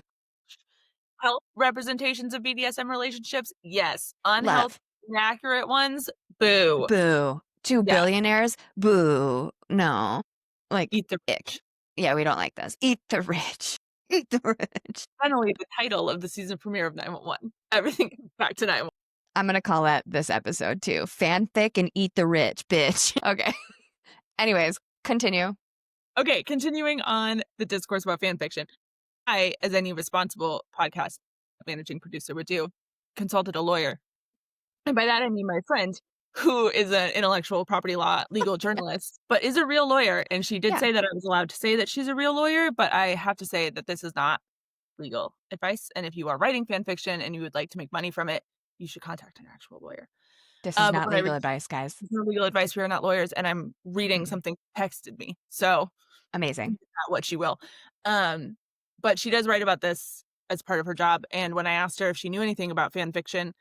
Health representations of BDSM relationships? Yes. Unhealthy, Love. inaccurate ones? Boo. Boo. 2 Yeah. billionaires? Boo. No. Like, Eat the ick. Yeah, we don't like those. Eat the rich. Eat the rich. finally the title of the season premiere of 911. Everything back to 911. I'm going to call that this episode too. Fanfic and eat the rich, bitch. Okay. Anyways, continue. Okay, continuing on the discourse about fan fiction. I, as any responsible podcast managing producer would do, consulted a lawyer. And by that I mean my friend, who is an intellectual property law legal journalist, but is a real lawyer. And she did Yeah. say that I was allowed to say that she's a real lawyer, but I have to say that this is not legal advice. And if you are writing fan fiction and you would like to make money from it, you should contact an actual lawyer. This is But not when I legal advice, guys. no legal advice, we are not lawyers, and I'm reading something texted me. So Amazing. not what she will. But she does write about this as part of her job. And when I asked her if she knew anything about fan fiction,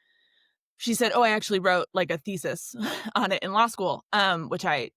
she said, "Oh, I actually wrote like a thesis on it in law school," which I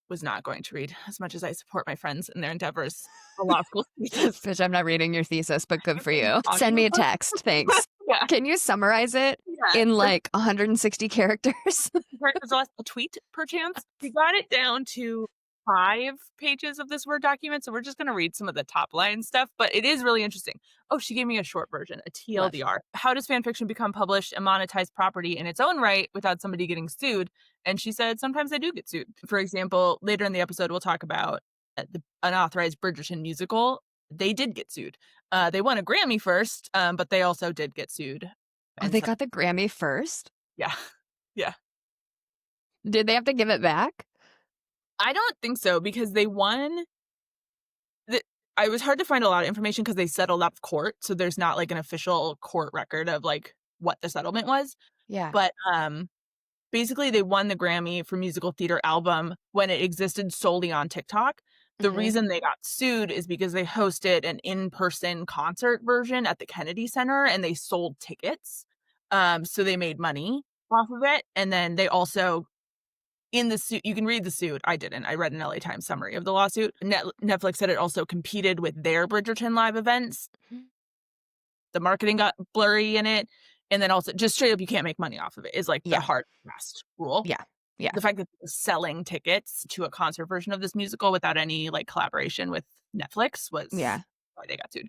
was not going to read as much as I support my friends in their endeavors. A law school thesis. Bitch, I'm not reading your thesis, but good for you. Talking Send me a about- text. Thanks. Yeah. Can you summarize it Yeah. in like 160 characters? There's a tweet, perchance. We got it down to 5 pages of this Word document, so we're just going to read some of the top line stuff, but it is really interesting. Oh, she gave me a short version, a TLDR. How does fan fiction become published and monetized property in its own right without somebody getting sued? And she said sometimes they do get sued. For example, later in the episode, we'll talk about the unauthorized Bridgerton musical. They did get sued. They won a Grammy first, but they also did get sued. Oh, they got the Grammy first? Yeah. Yeah. Did they have to give it back? I don't think so because they won. I was hard to find a lot of information because they settled out of court, so there's not like an official court record of like what the settlement was. Yeah. But basically, they won the Grammy for musical theater album when it existed solely on TikTok. The Mhm. reason they got sued is because they hosted an in-person concert version at the Kennedy Center and they sold tickets. So they made money off of it, and then they also in the suit, you can read the suit. I didn't. I read an LA Times summary of the lawsuit. Netflix said it also competed with their Bridgerton live events. Mhm. The marketing got blurry in it. And then also just straight up, you can't make money off of it is like the Yeah. hard, fast rule. Yeah. Yeah. The fact that they're selling tickets to a concert version of this musical without any, like, collaboration with Netflix was Yeah. why they got sued.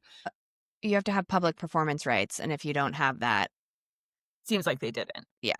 You have to have public performance rights, and if you don't have that, Seems like they didn't. yeah.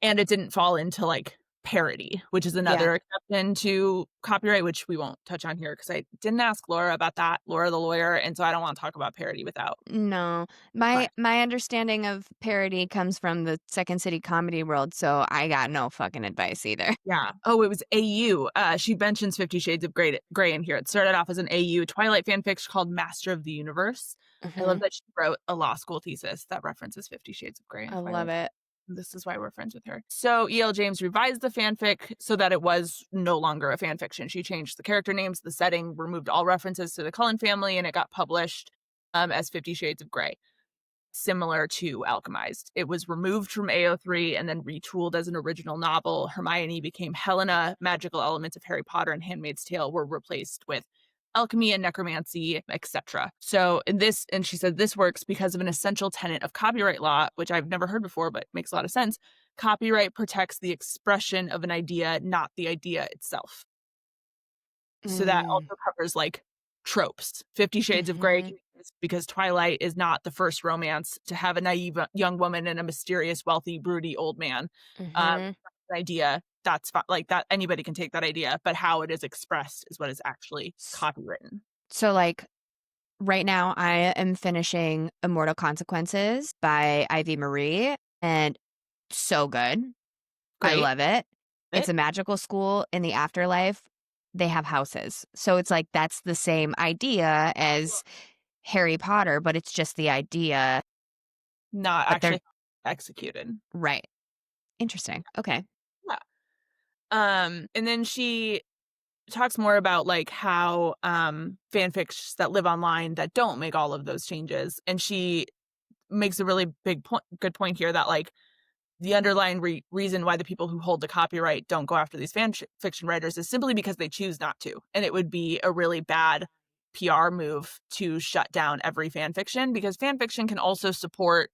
And it didn't fall into, like, parody, which is Yeah. another exception to copyright, which we won't touch on here because I didn't ask Laura about that, Laura the lawyer, and so I don't wanna talk about parody without No. Right. My understanding of parody comes from the Second City comedy world, so I got no fucking advice either. Yeah. Oh, it was AU. She mentions 50 Shades of Grey in here. It started off as an AU Twilight fanfiction called Master of the Universe. I love Mhm. that she wrote a law school thesis that references 50 Shades of Grey and I love Twilight. it. This is why we're friends with her. So E.L. James revised the fanfic so that it was no longer a fanfiction. She changed the character names, the setting, removed all references to the Cullen family, and it got published as 50 Shades of Grey, similar to Alchemized. It was removed from AO3 and then retooled as an original novel. Hermione became Helena. Magical elements of Harry Potter and Handmaid's Tale were replaced with alchemy and necromancy, etc. So in this, and she said this works because of an essential tenet of copyright law, which I've never heard before, but makes a lot of sense. Copyright protects the expression of an idea, not the idea itself. So that Mm. also covers like tropes. 50 Shades of Grey Mhm. because Twilight is not the first romance to have a naive young woman and a mysterious, wealthy, broody old man. Mhm. An idea that's like that anybody can take that idea, but how it is expressed is what is actually S copywritten. So, like, right now, I am finishing Immortal Consequences by Ivy Marie, and so good. I Great. love it. It's It a magical school. In the afterlife, they have houses. So it's like that's the same idea as Harry Potter, but it's just the idea, not but they're actually executed. right. Interesting. Okay. Yeah. And then she talks more about like how fanfics that live online that don't make all of those changes, and she makes a really good point here that like the underlying reason why the people who hold the copyright don't go after these fiction writers is simply because they choose not to, and it would be a really bad PR move to shut down every fan fiction because fan fiction can also support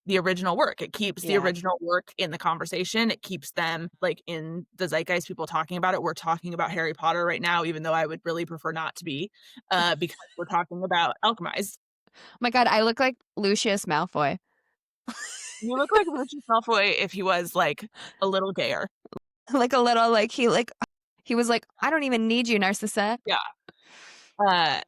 the original work. It keeps the Yeah. original work in the conversation. It keeps them like in the zeitgeist, people talking about it. We're talking about Harry Potter right now, even though I would really prefer not to be, because we're talking about Alchemized. Oh my god, I look like Lucius Malfoy. You look like Lucius Malfoy if he was like a little gayer. Like a little he was like, "I don't even need you, Narcissa." Yeah. Uh,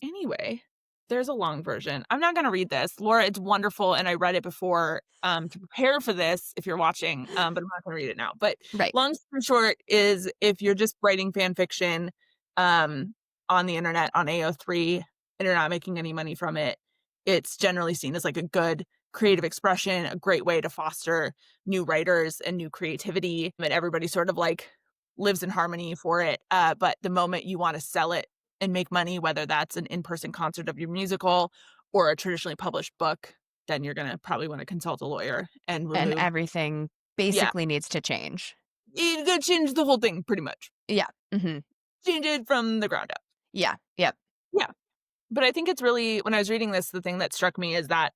anyway, there's a long version. I'm not gonna read this. Laura, it's wonderful, and I read it before, to prepare for this if you're watching, but I'm not gonna read it now. But Right. long story short is if you're just writing fan fiction, um, on the internet on AO3 and you're not making any money from it, it's generally seen as like a good creative expression, a great way to foster new writers and new creativity, and everybody sort of like lives in harmony for it. But the moment you want to sell it and make money, whether that's an in-person concert of your musical or a traditionally published book, then you're gonna probably want to consult a lawyer and And remove. everything Yeah, basically needs to change. you gotta change the whole thing pretty much. Yeah. Mhm. Change it from the ground up. Yeah. Yep. Yeah, but I think it's really when I was reading this, the thing that struck me is that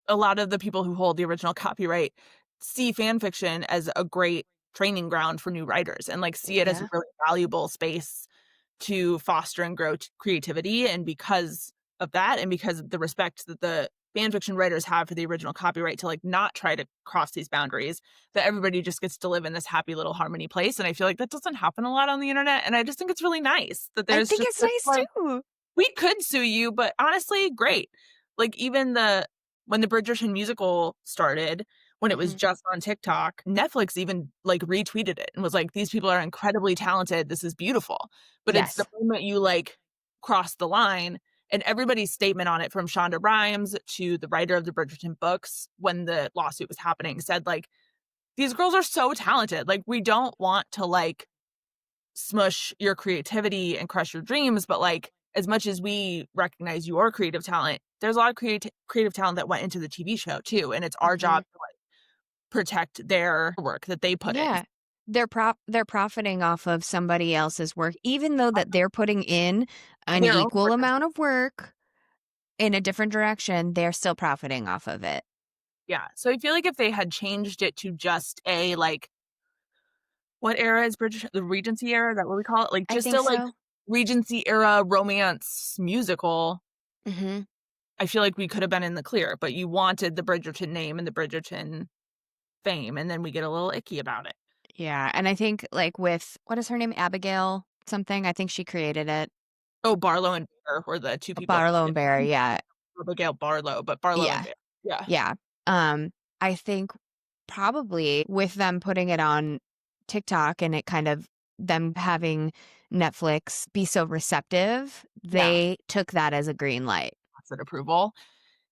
a lot of the people who hold the original copyright see fan fiction as a great training ground for new writers and like see it as a Yeah. really valuable space to foster and grow creativity. And because of that, and because of the respect that the fan fiction writers have for the original copyright to like not try to cross these boundaries, that everybody just gets to live in this happy little harmony place. And I feel like that doesn't happen a lot on the internet. And I just think it's really nice that I there's think just it's this nice like, too. we could sue you, but honestly, great. Like even when the Bridgerton musical started, when it was Mhm. just on TikTok, Netflix even like retweeted it and was like, "These people are incredibly talented. This is beautiful." But it's the Yes. moment you like cross the line, and everybody's statement on it, from Shonda Rhimes to the writer of the Bridgerton books, when the lawsuit was happening, said like, "These girls are so talented. Like we don't want to like smush your creativity and crush your dreams, but like as much as we recognize your creative talent, there's a lot of creative talent that went into the TV show too, and it's our job Mhm. to like protect their work that they put in." Yeah. They're profiting off of somebody else's work, even though that they're putting in an Their own equal work as amount of work in a different direction, they're still profiting off of it. yeah. So I feel like if they had changed it to just a like What era is the Regency era? Is that what we call it? Like, I just think a, like, so. Regency era romance musical, Hmm. I feel like we could have been in the clear, but you wanted the Bridgerton name and the Bridgerton fame, and then we get a little icky about it. Yeah, and I think like with what is her name, Abigail something. I think she created it. Oh, Barlow and Bear were the 2 people Barlow that and did Barry. Yeah, Abigail Barlow, but Barlow and yeah, Bear. Yeah. yeah. I think probably with them putting it on TikTok and it kind of them having Netflix be so receptive, Yeah. they took that as a green light. Tacit approval.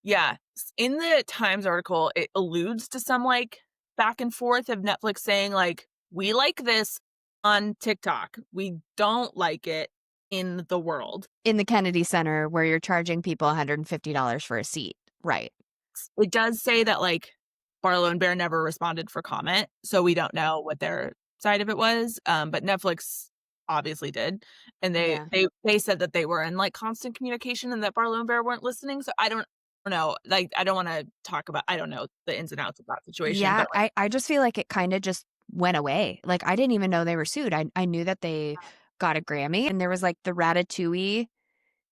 Yeah. In the Times article, it alludes to some, like, back and forth of Netflix saying, like, "We like this on TikTok. We don't like it in the world." In the Kennedy Center where you're charging people $150 for a seat. Right. It does say that, like, Barlow and Bear never responded for comment, so we don't know what their side of it was, but Netflix obviously did, and they Yeah. they they said that they were in, like, constant communication and that Barlow and Bear weren't listening, so I don't know, like, I don't wanna talk about I don't know the ins and outs of that situation, Yeah, but, like, I just feel like it kinda just went away. Like, I didn't even know they were sued. I knew that they got a Grammy, and there was, like, the Ratatouille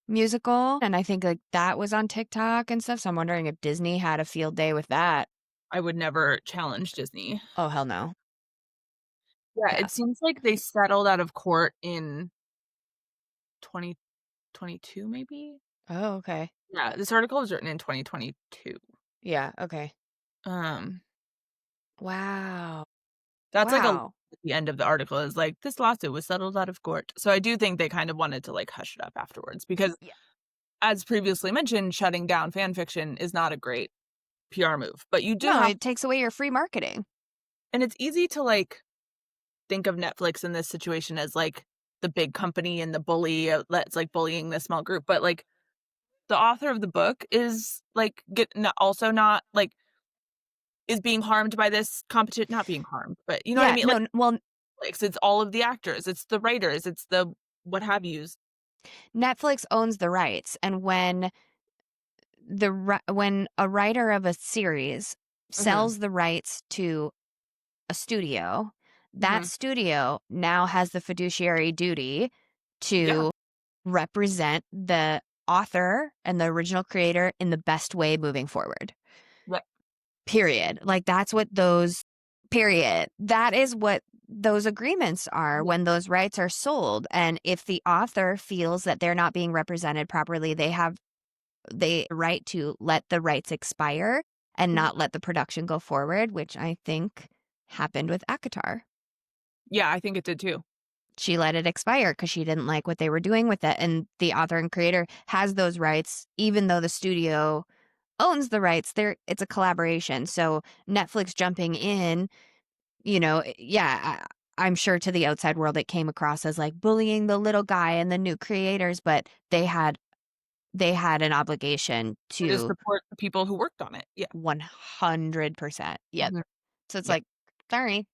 musical, and I think, like, that was on TikTok and stuff, so I'm wondering if Disney had a field day with that. I would never challenge Disney. Oh, hell no. Yeah, Yeah. it seems like they settled out of court in 2022, maybe? Oh, okay. Yeah, this article was written in 2022. Yeah, okay. Um Wow. That's like a Wow. at the end of the article is like, "This lawsuit was settled out of court." So I do think they kind of wanted to, like, hush it up afterwards because, Yeah. as previously mentioned, shutting down fan fiction is not a great PR move, but you do No, have it takes away your free marketing. and it's easy to, like, think of Netflix in this situation as, like, the big company and the bully, that's, like, bullying the small group, but, like, the author of the book is, like, also not, like, is being harmed by this competition not being harmed, but you know what I Yeah, mean? no, Like, well, it's all of the actors, it's the writers, it's the what have yous. Netflix owns the rights, and when a writer of a series Mhm, sells the rights to a studio, that mhm. studio now has the fiduciary duty Yeah, to represent the author and the original creator in the best way moving forward. yeah, Period. Like that's what those period. That is what those agreements are yeah, when those rights are sold. And if the author feels that they're not being represented properly, they have the right to let the rights expire and mhm. not let the production go forward, which I think happened with Akatar. Yeah, I think it did too. She let it expire because she didn't like what they were doing with it. And the author and creator has those rights, even though the studio owns the rights. It's a collaboration. So Netflix jumping in, yeah, I'm sure to the outside world it came across as like bullying the little guy and the new creators, but they had an obligation To just to support the people who worked on it. Yeah. 100%. Yep. Mhm. So it's Yeah. like, sorry,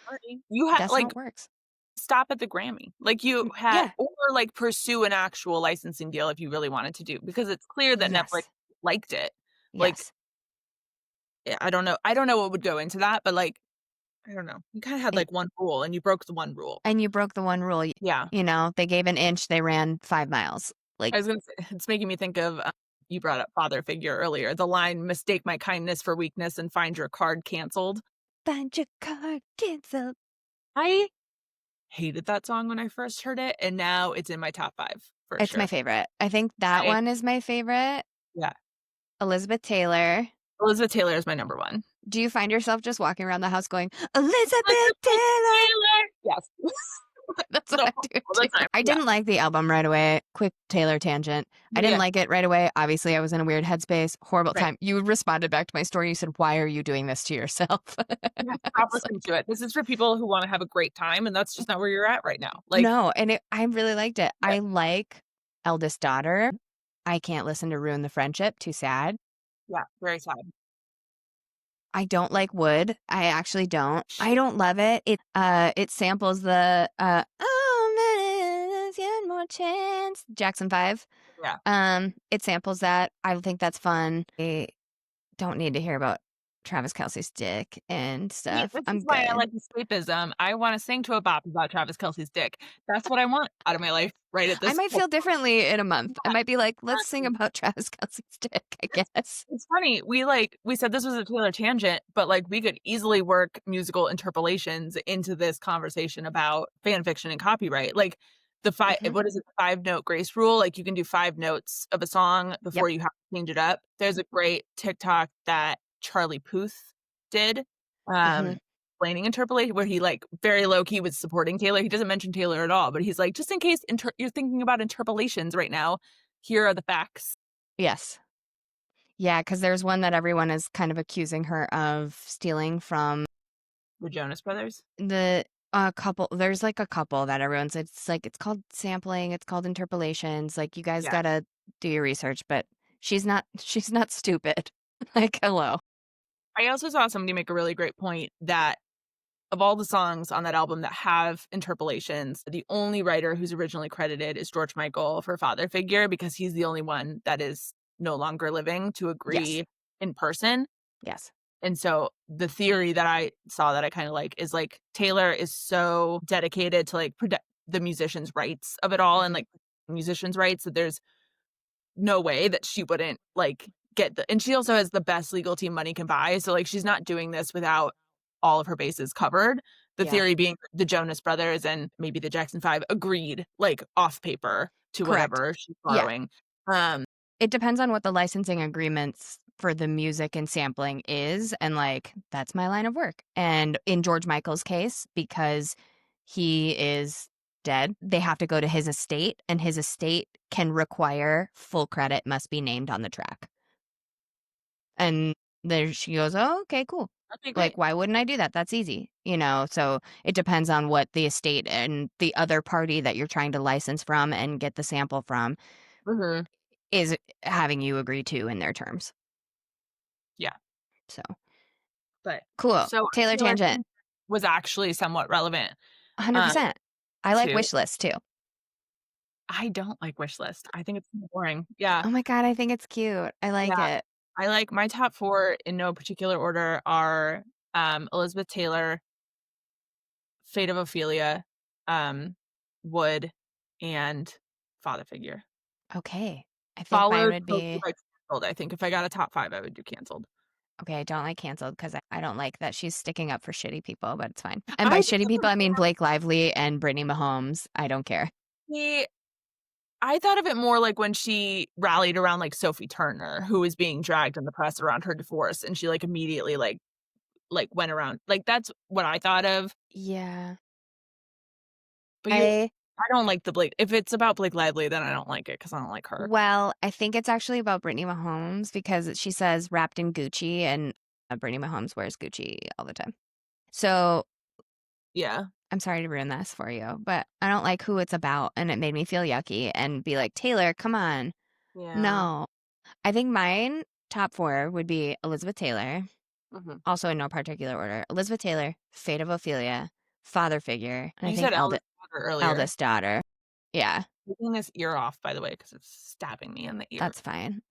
Sorry. You had that's how like, it works. stop at the Grammy. Like, you had Yeah. or, like, pursue an actual licensing deal if you really wanted to do because it's clear that Netflix Yes. liked it. Like, Yes. I don't know what would go into that, but, like, I don't know. You kinda had, It, like, one rule, and you broke the one rule. and you broke the one rule. Yeah. They gave an inch, they ran 5 miles. Like, I was gonna say, it's making me think of, you brought up father figure earlier, the line, "Mistake my kindness for weakness and find your card canceled." find your card, cancel. I hated that song when I first heard it, and now it's in my top 5 for It's my sure. favorite. I think that I one is my favorite. Yeah. Elizabeth Taylor. Elizabeth Taylor is my number 1. Do you find yourself just walking around the house going, Elizabeth Elizabeth Taylor? Taylor! Yes. That's what No, I do all the too. time, I yeah. didn't like the album right away. Quick Taylor tangent. I didn't Yeah, like it right away. Obviously, I was in a weird headspace. Horrible right. time. You responded back to my story. You said, "Why are you doing this to yourself?" You have to I stop was listening like, to it. This is for people who wanna have a great time, and that's just not where you're at right now. Like, no, and I really liked it. yeah, I like Eldest Daughter. I can't listen to Ruin the Friendship. Too sad. yeah, very sad. I don't like Wood. I actually don't. I don't love it. It samples the oh man, more chance Jackson 5. Yeah. It samples that. I think that's fun. I don't need to hear about Travis Kelce's dick and See, stuff. this is I'm why I good. like escapism. I wanna sing to a bop about Travis Kelce's dick. That's what I want out of my life right at I this might point. feel differently in a month. I Yeah, might be like, let's sing exactly. about Travis Kelce's dick, I It's guess. it's funny, we said this was a Taylor tangent, but, like, we could easily work musical interpolations into this conversation about fan fiction and copyright. Like, Mhm. what is it? The 5-note grace rule? Like, you can do 5 notes of a song Yep. before you have to change it up. There's a great TikTok that Charlie Puth did, Mhm. explaining interpolation where he, like, very low key was supporting Taylor. He doesn't mention Taylor at all, but he's like, "Just in case you're thinking about interpolations right now, here are the facts." Yes. Yeah, because there's one that everyone is kind of accusing her of stealing from The Jonas Brothers? the a couple. There's like a couple that everyone's it's like it's called sampling, it's called interpolations. Like you guys Yeah. gotta do your research, but she's not stupid. Like, hello. I also saw somebody make a really great point that of all the songs on that album that have interpolations, the only writer who's originally credited is George Michael for Father Figure because he's the only one that is no longer living to Yes. agree in person. Yes. And so the theory that I saw that I kind of like is like Taylor is so dedicated to like protect the musicians' rights of it all and Mhm. like musicians' rights that there's no way that she wouldn't, like, get the and she also has the best legal team money can buy, so, like, she's not doing this without all of her bases covered. The Yeah. theory being the Jonas Brothers and maybe the Jackson 5 agreed, like, off paper to Correct. whatever she's Yeah. borrowing. Um, It depends on what the licensing agreements for the music and sampling is, and, like, that's my line of work. And in George Michael's case, because he is dead, they have to go to his estate, and his estate can require full credit must be named on the track. And there she goes, "Oh, okay, cool." okay, Like, great. why wouldn't I do that? That's easy, you know? So it depends on what the estate and the other party that you're trying to license from and get the sample from Mhm. is having you agree to in their terms. Yeah, So but cool. so Taylor Taylor tangent. thing was actually somewhat relevant, um, 100%. I like to wish lists too. I don't like wish list. I think it's boring. Yeah, Oh my god, I think it's cute. I like yeah. it. I like my top 4 in no particular order are, Elizabeth Taylor, Fate of Ophelia, um, Wood, and Father Figure. Okay. I think mine Followed would closely be by Canceled. I think if I got a top 5, I would do Canceled. okay, I don't like canceled because I don't like that she's sticking up for shitty people, but it's fine. And by I shitty people, I mean Blake Lively and Brittany Mahomes. I don't care. see, I thought of it more like when she rallied around, like, Sophie Turner, who was being dragged in the press around her divorce, and she, like, immediately, went around like, that's what I thought of, Yeah. but I I don't like the Blake if it's about Blake Lively, then I don't like it because I don't like her. well, I think it's actually about Brittany Mahomes because she says wrapped in Gucci and Brittany Mahomes wears Gucci all the time. So Yeah. I'm sorry to ruin this for you, but I don't like who it's about, and it made me feel yucky and be like, Taylor, come on. Yeah. No. I think mine top 4 would be Elizabeth Taylor, Mhm. also in no particular order. Elizabeth Taylor, Fate of Ophelia, Father Figure, and I You think said Eldest Daughter earlier. eldest daughter. Yeah, Taking this ear off, by the way, because it's stabbing me in the ear. that's fine.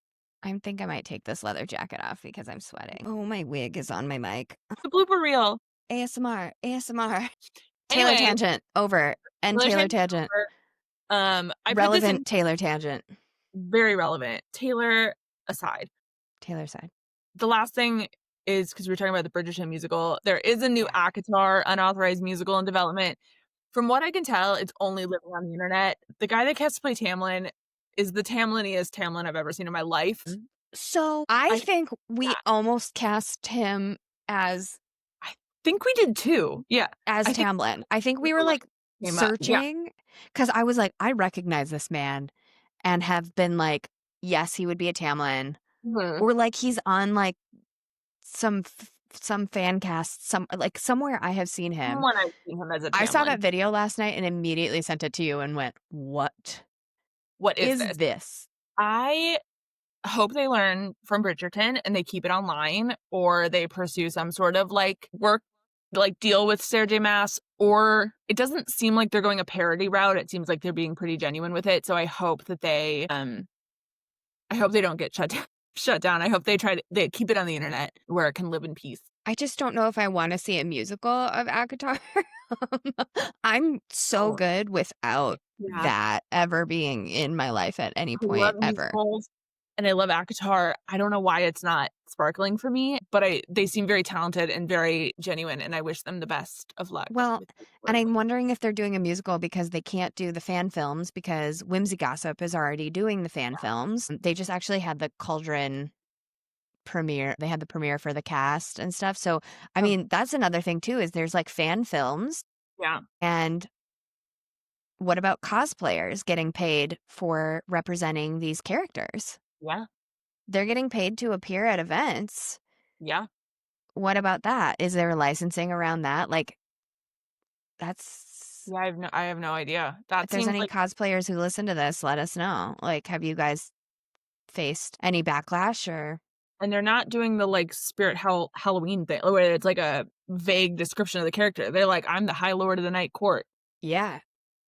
I think I might take this leather jacket off because I'm sweating. Oh, my wig is on my mic. The blooper reel. ASMR, ASMR. Taylor Anyway, tangent over and Taylor Taylor Swift tangent. over. I put this in Relevant Taylor tangent. very relevant. Taylor aside. Taylor side. The last thing is because we were talking about the Bridgerton musical. There is a new Yeah. ACOTAR unauthorized musical in development. From what I can tell, it's only living on the internet. The guy that cast to play Tamlin is the Tamliniest Tamlin I've ever seen in my life. So I I think we yeah, almost cast him I think we did too. Yeah. as I think Tamlin. I think we were Tamlin like came up. Yeah. searching because I was like, I recognize this man and have been like, yes, he would be a Tamlin. Mhm. Or like he's on like some fan cast, some like somewhere I have seen him. Someone I've seen him as a I saw Tamlin. that video last night and immediately sent it to you and went, what What is is this? this? I hope they learn from Bridgerton and they keep it online or they pursue some sort of like work like deal with Sarah J. Maas, or it doesn't seem like they're going a parody route. It seems like they're being pretty genuine with it. So I hope that I hope they don't get shut down. shut down. I hope they keep it on the internet where it can live in peace. I just don't know if I wanna see a musical of Avatar. I'm so Oh, good without yeah. that ever being in my life at any I love point ever. musicals and I love ACOTAR. I don't know why it's not sparkling for me, but they seem very talented and very genuine, and I wish them the best of luck Well, with their and I'm storyline. wondering if they're doing a musical because they can't do the fan films because Whimsy Gossip is already doing the fan films. They just actually had the Cauldron premiere. They had the premiere for the cast and stuff. So, I Oh, mean, that's another thing too is there's like fan films yeah, and what about cosplayers getting paid for representing these characters? yeah, They're getting paid to appear at events. yeah. What about that? Is there licensing around that? Like, that's Yeah, I have no idea. if That there's seems any like cosplayers who listen to this, let us know. Like, have you guys faced any backlash or and they're not doing the, like, Halloween thing where it's like a vague description of the character. They're like, "I'm the High Lord of the Night Court." yeah,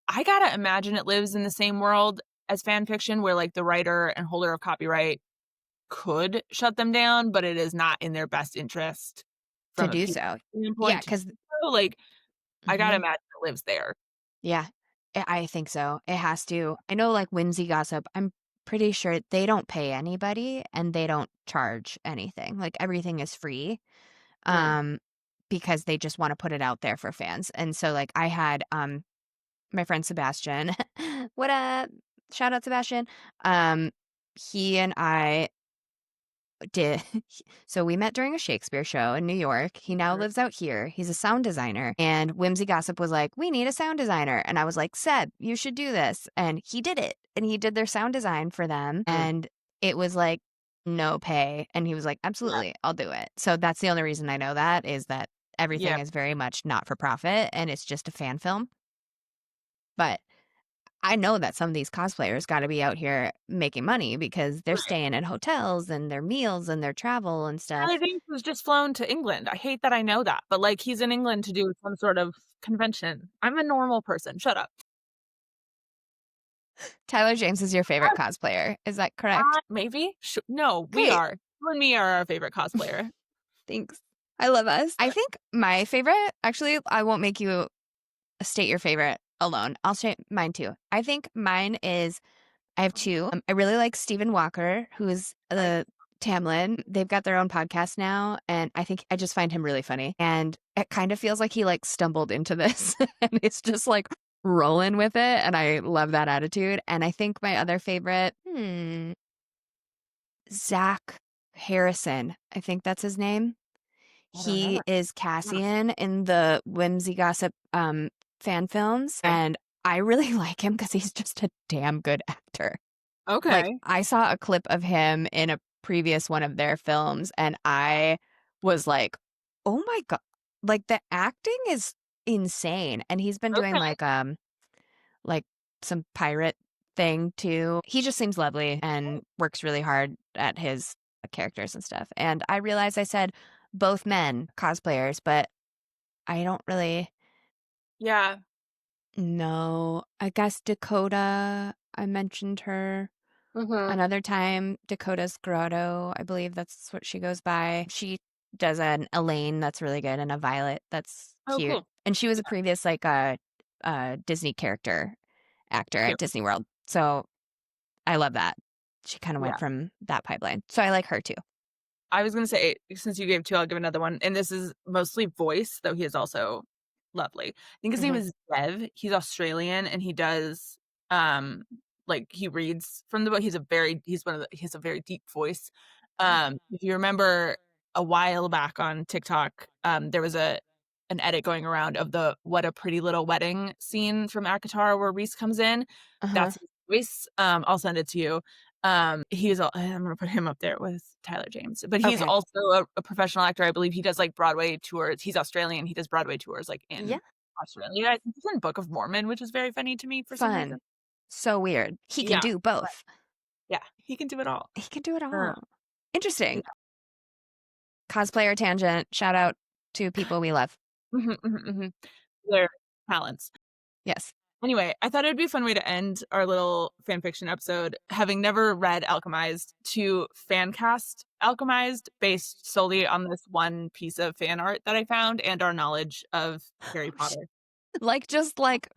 I gotta imagine it lives in the same world as fan fiction where, like, the writer and holder of copyright could shut them down, but it is not in their best interest to from a do PR so? Yeah, standpoint to do because so, like, I gotta mhm, imagine it lives there. yeah, I think so. It has to. I know, like, Whimsy Gossip, I'm pretty sure they don't pay anybody and they don't charge anything. Like, everything is free. Mm, um, because they just wanna put it out there for fans, and so, like, I had, my friend Sebastian what up? Shout out Sebastian. Um, he and I did so we met during a Shakespeare show in New York. He now mhm, lives out here. He's a sound designer, and Whimsy Gossip was like, "We need a sound designer," and I was like, "Seb, you should do this," and he did it, and he did their sound design for them, mm, and it was, like, no pay, and he was like, yeah, "Absolutely, I'll do it." So that's the only reason I know that is that yeah, everything is very much not for profit, and it's just a fan film, but I know that some of these cosplayers gotta be out here making money because they're right. staying in hotels and their meals and their travel and Tyler stuff. James was just flown to England. I hate that I know that, but, like, he's in England to do some sort of convention. I'm a normal person, shut up. Tyler James is your favorite cosplayer, is that correct? Maybe? No, we Great, are. You and me are our favorite cosplayer. thanks. I love us. I think my favorite actually, I won't make you state your favorite alone. I'll state mine too. I think mine is I have 2. I really like Stephen Walker, who is Right. the Tamlin. They've got their own podcast now, and I think I just find him really funny. And it kind of feels like he like stumbled into this and it's just like rolling with it. And I love that attitude. And I think my other favorite, Zach Harrison. I think that's his name. I don't know He that. is Yeah. Cassian in the Whimsy Gossip fan films. Okay. And I really like him because he's just a damn good actor. Like, Okay. I saw a clip of him in a previous one of their films, and I was like, "Oh my god!" Like, the acting is insane, and he's been doing, Okay. like, some pirate thing too. He just seems lovely and works really hard at his characters and stuff, and I realized I said both men cosplayers, but I don't really Yeah. know. I guess Dakota, I mentioned her. Mhm. Another time, Dakota's Grotto, I believe that's what she goes by. She does an Elaine that's really good and a Violet that's Oh, cute. cool. And she was Yeah, a previous like Disney character actor at cute. Disney World. So I love that. She kind of Yeah. went from that pipeline. So I like her too. I was gonna say, since you gave 2, I'll give another one, and this is mostly voice, though he is also lovely. I think his name Hmm. is Dev. He's Australian, and he does, um, like, he reads from the book. He has a very deep voice. If you remember a while back on TikTok, there was an edit going around of the "What a Pretty Little Wedding" scene from ACOTAR where Reese comes in. Uh-huh. That's his voice. I'll send it to you. I'm gonna put him up there with Tyler James, but he's Okay. also a professional actor. I believe he does like Broadway tours. He's Australian. He does Broadway tours like Yeah. in Australia. I think he's in Book of Mormon, which is very funny to me for some reason. Fun. So weird. He can Yeah, do but both. yeah, he can do it all. He can do it Uh, all. yeah. Interesting. Cosplayer tangent. Shout out to people we love. Mhm, mhm, mhm. Their talents. Yes. Anyway, I thought it'd be a fun way to end our little fan fiction episode, having never read Alchemized, to fan cast Alchemized based solely on this one piece of fan art that I found and our knowledge of Harry Potter. Like, just like,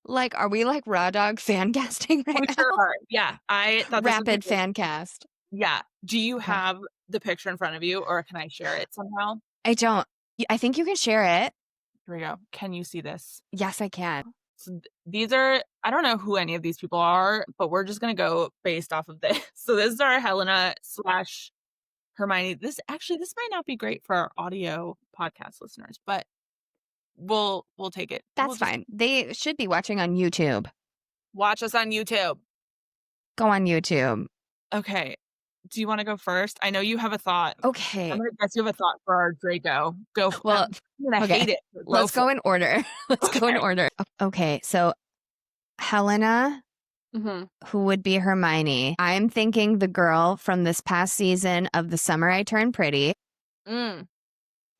are we like raw dog fan casting right We now? sure are. Yeah, I thought this would be Rapid great. fan cast. Yeah. Do you Okay. have the picture in front of you, or can I share it somehow? I don't. I think you can share it. Here we go. Can you see this? Yes, I can. So these are, I don't know who any of these people are, but we're just going to go based off of this. So this is our Helena / Hermione. This might not be great for our audio podcast listeners, but we'll take it. That's fine. They should be watching on YouTube. Watch us on YouTube. Go on YouTube. Okay. Do you want to go first? I know you have a thought. Okay. I'm going to guess you have a thought for our Draco. Go. Well, I'm going to hate it. Let's go in order. Let's go in order. Okay. So Helena, who would be Hermione? I'm thinking the girl from this past season of The Summer I Turned Pretty.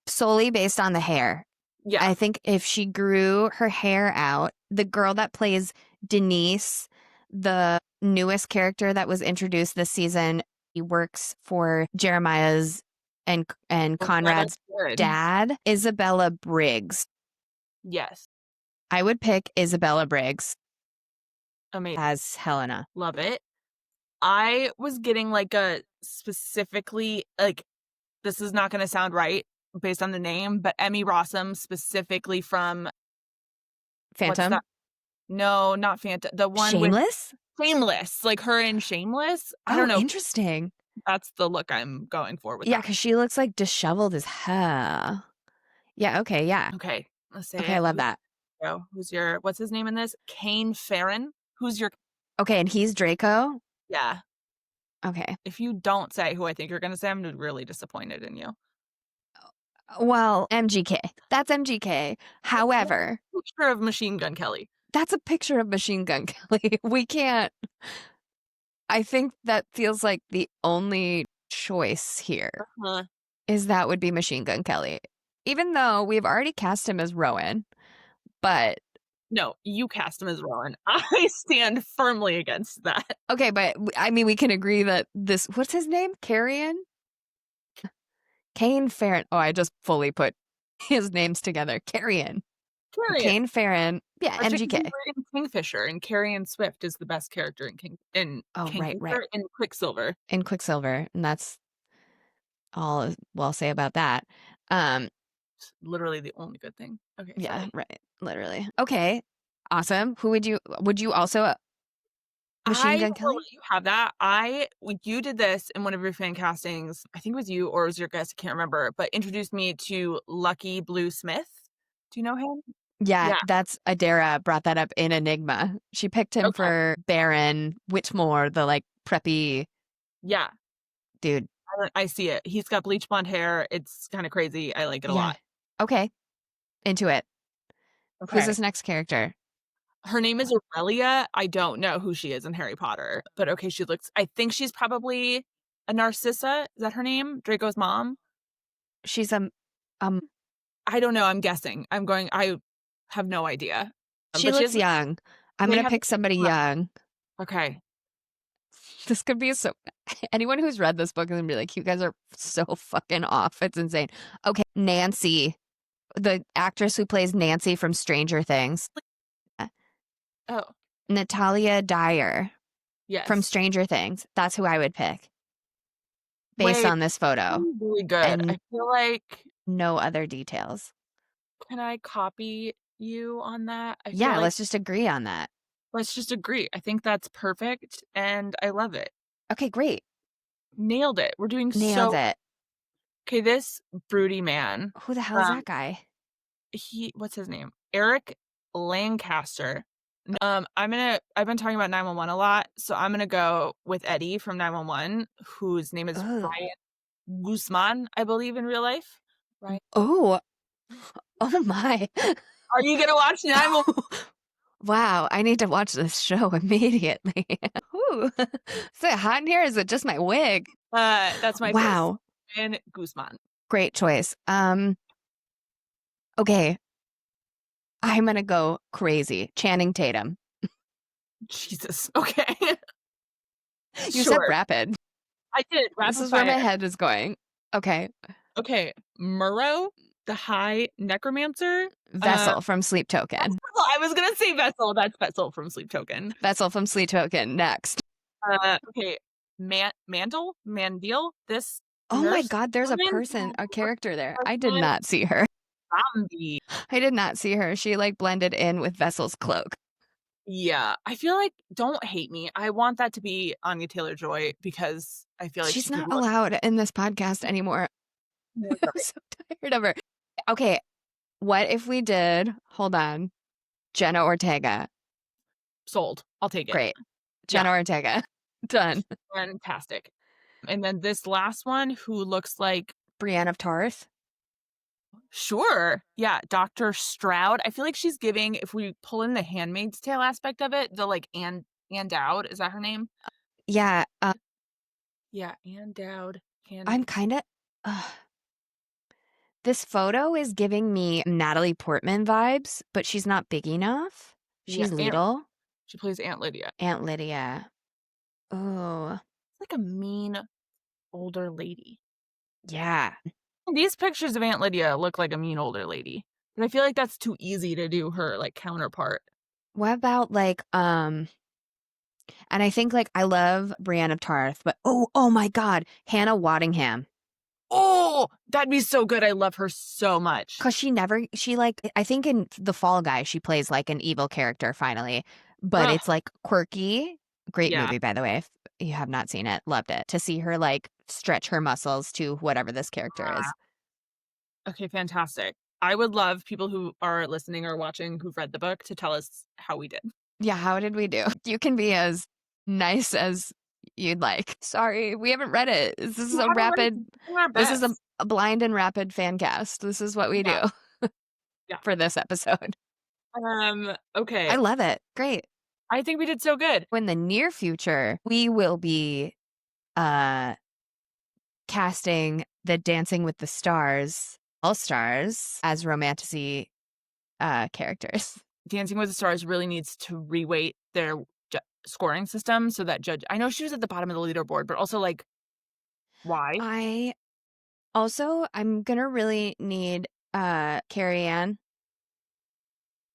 Solely based on the hair. Yeah. I think if she grew her hair out, the girl that plays Denise, the newest character that was introduced this season, he works for Jeremiah's and Conrad's dad, Isabella Briggs. Yes. I would pick Isabella Briggs. Amazing. As Helena. Love it. I was getting like a specifically, like, this is not going to sound right based on the name, but Emmy Rossum, specifically from Phantom? No, not Phantom. The one Shameless? with Shameless. Like her in Shameless. I don't know. Interesting. That's the look I'm going for with that. Because she looks like disheveled as hell. Yeah, okay, yeah. Okay, let's say okay, I love that. What's his name in this? Kane Farron? Who's your... Okay, and he's Draco? Yeah. Okay. If you don't say who I think you're going to say, I'm really disappointed in you. Well, MGK. That's MGK. However... Picture of Machine Gun Kelly. That's a picture of Machine Gun Kelly. We can't... I think that feels like the only choice here is that would be Machine Gun Kelly. Even though we've already cast him as Rowan, but... No, you cast him as Rowan. I stand firmly against that. Okay, but I mean, we can agree that this... What's his name? Carrion? Kane Farron. Oh, I just fully put his names together. Carrion. Kane Farron. Yeah, MGK. In Kingfisher, and Carrion Swift is the best character in Kingfisher, in Quicksilver. In Quicksilver, and that's all I'll say about that. Literally the only good thing. Okay. Yeah, sorry. right. Literally. Okay. Awesome. Who would you also Machine Gun Kelly? You have that. You did this in one of your fan castings. I think it was you or it was your guest. I can't remember, but introduced me to Lucky Blue Smith. Do you know him? Yeah, that's Adara brought that up in Enigma. She picked him for Baron Whitmore, the like preppy. Yeah. Dude. I see it. He's got bleach blonde hair. It's kind of crazy. I like it a lot. Okay. Into it. Okay. Who's this next character? Her name is Aurelia. I don't know who she is in Harry Potter, but okay, I think she's probably a Narcissa. Is that her name? Draco's mom? She's I don't know. I'm guessing. I have no idea. She looks young. I'm going to pick somebody young. Okay. This could be anyone who's read this book is going to be like, you guys are so fucking off. It's insane. Okay. Nancy, the actress who plays Nancy from Stranger Things. Oh. Natalia Dyer. Yes. From Stranger Things. That's who I would pick. Based on this photo. Really good. And I feel like no other details. Can I copy you on that? Let's just agree on that. Let's just agree. I think that's perfect and I love it. Okay, great. Nailed it. We're doing Nailed it. Okay, this broody man. Who the hell is that guy? What's his name? Eric Lancaster. I've been talking about 911 a lot, so I'm gonna go with Eddie from 911, whose name is Ryan Guzman, I believe, in real life. Right? Oh my! Are you gonna watch 911? Wow, I need to watch this show immediately. Ooh, is it hot in here? Is it just my wig? That's my choice. And Guzman. Great choice. Okay. I'm gonna go crazy. Channing Tatum. Jesus. Okay. You said Sure. rapid. I did. This Rapid is where my fire. head is going. Okay. Okay. Murrow, the High Necromancer. Uh, Vessel from Sleep Token. I was gonna say Vessel. That's Vessel from Sleep Token. Vessel from Sleep Token. Next. Okay. Mandil. This Oh my nurse God, there's a woman. person, a character there. I did Person, not see her. Bambi. I did not see her. She like blended in with Vessel's cloak. Yeah, I feel like don't hate me. I want that to be Anya Taylor-Joy because I feel like She's she could not look allowed in this podcast anymore. more I'm great. so tired of her. Okay, what if we did, hold on, Jenna Ortega? Sold. I'll take it. Great. Yeah, Jenna Ortega. Done. fantastic. And then this last one who looks like Brienne of Tarth. sure. Yeah, Dr. Stroud. I feel like she's giving if we pull in the Handmaid's Tale aspect of it, the like Anne Dowd, is that her name? Yeah, Yeah, Anne Dowd. I'm kind of. This photo is giving me Natalie Portman vibes, but she's not big enough. Yeah, She's little. she plays Aunt Lydia. Aunt Lydia. Oh, It's like a mean older lady. yeah. These pictures of Aunt Lydia look like a mean older lady. But I feel like that's too easy to do her like counterpart. What about like and I think like I love Brienne of Tarth, but oh my God, Hannah Waddingham. Oh, that'd be so good. I love her so much. Cause she like I think in The Fall Guy she plays like an evil character finally, but Ugh, it's like quirky. Great yeah. movie by the way. If you have not seen it, loved it. To see her like stretch her muscles to whatever this character is. Okay, fantastic. I would love people who are listening or watching who've read the book to tell us how we did. Yeah, how did we do? You can be as nice as you'd like. Sorry, we haven't read it. This is We a haven't read it. rapid. We're doing our This is best. a blind and rapid fan cast. This is what we Yeah, do yeah. for this episode. Okay. I love it. Great. I think we did so good. In the near future, we will be casting the Dancing with the Stars All Stars as romantasy characters. Dancing with the Stars really needs to reweight their scoring system so that judge. I know she was at the bottom of the leaderboard, but also like, why? I'm gonna really need Carrie Ann.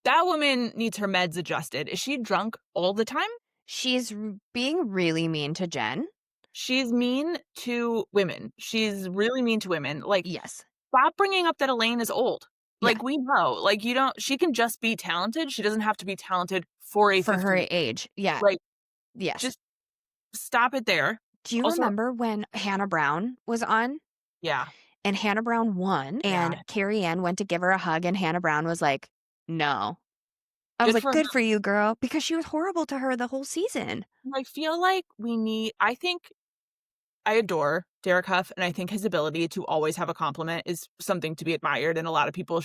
That woman needs her meds adjusted. Is she drunk all the time? She's being really mean to Jen. She's mean to women. She's really mean to women. Like, Yes. stop bringing up that Elaine is old. Like, Yeah. we know. Like, you don't, she can just be talented. She doesn't have to be talented for a For 50. her age. Yeah. Like, Yes. just stop it there. Do you Also, remember when Hannah Brown was on? yeah. And Hannah Brown won, and Yeah. Carrie Ann went to give her a hug, and Hannah Brown was like, no. I was Good like, for good her. for you, girl, because she was horrible to her the whole season. I feel like I think I adore Derek Huff, and I think his ability to always have a compliment is something to be admired, and a lot of people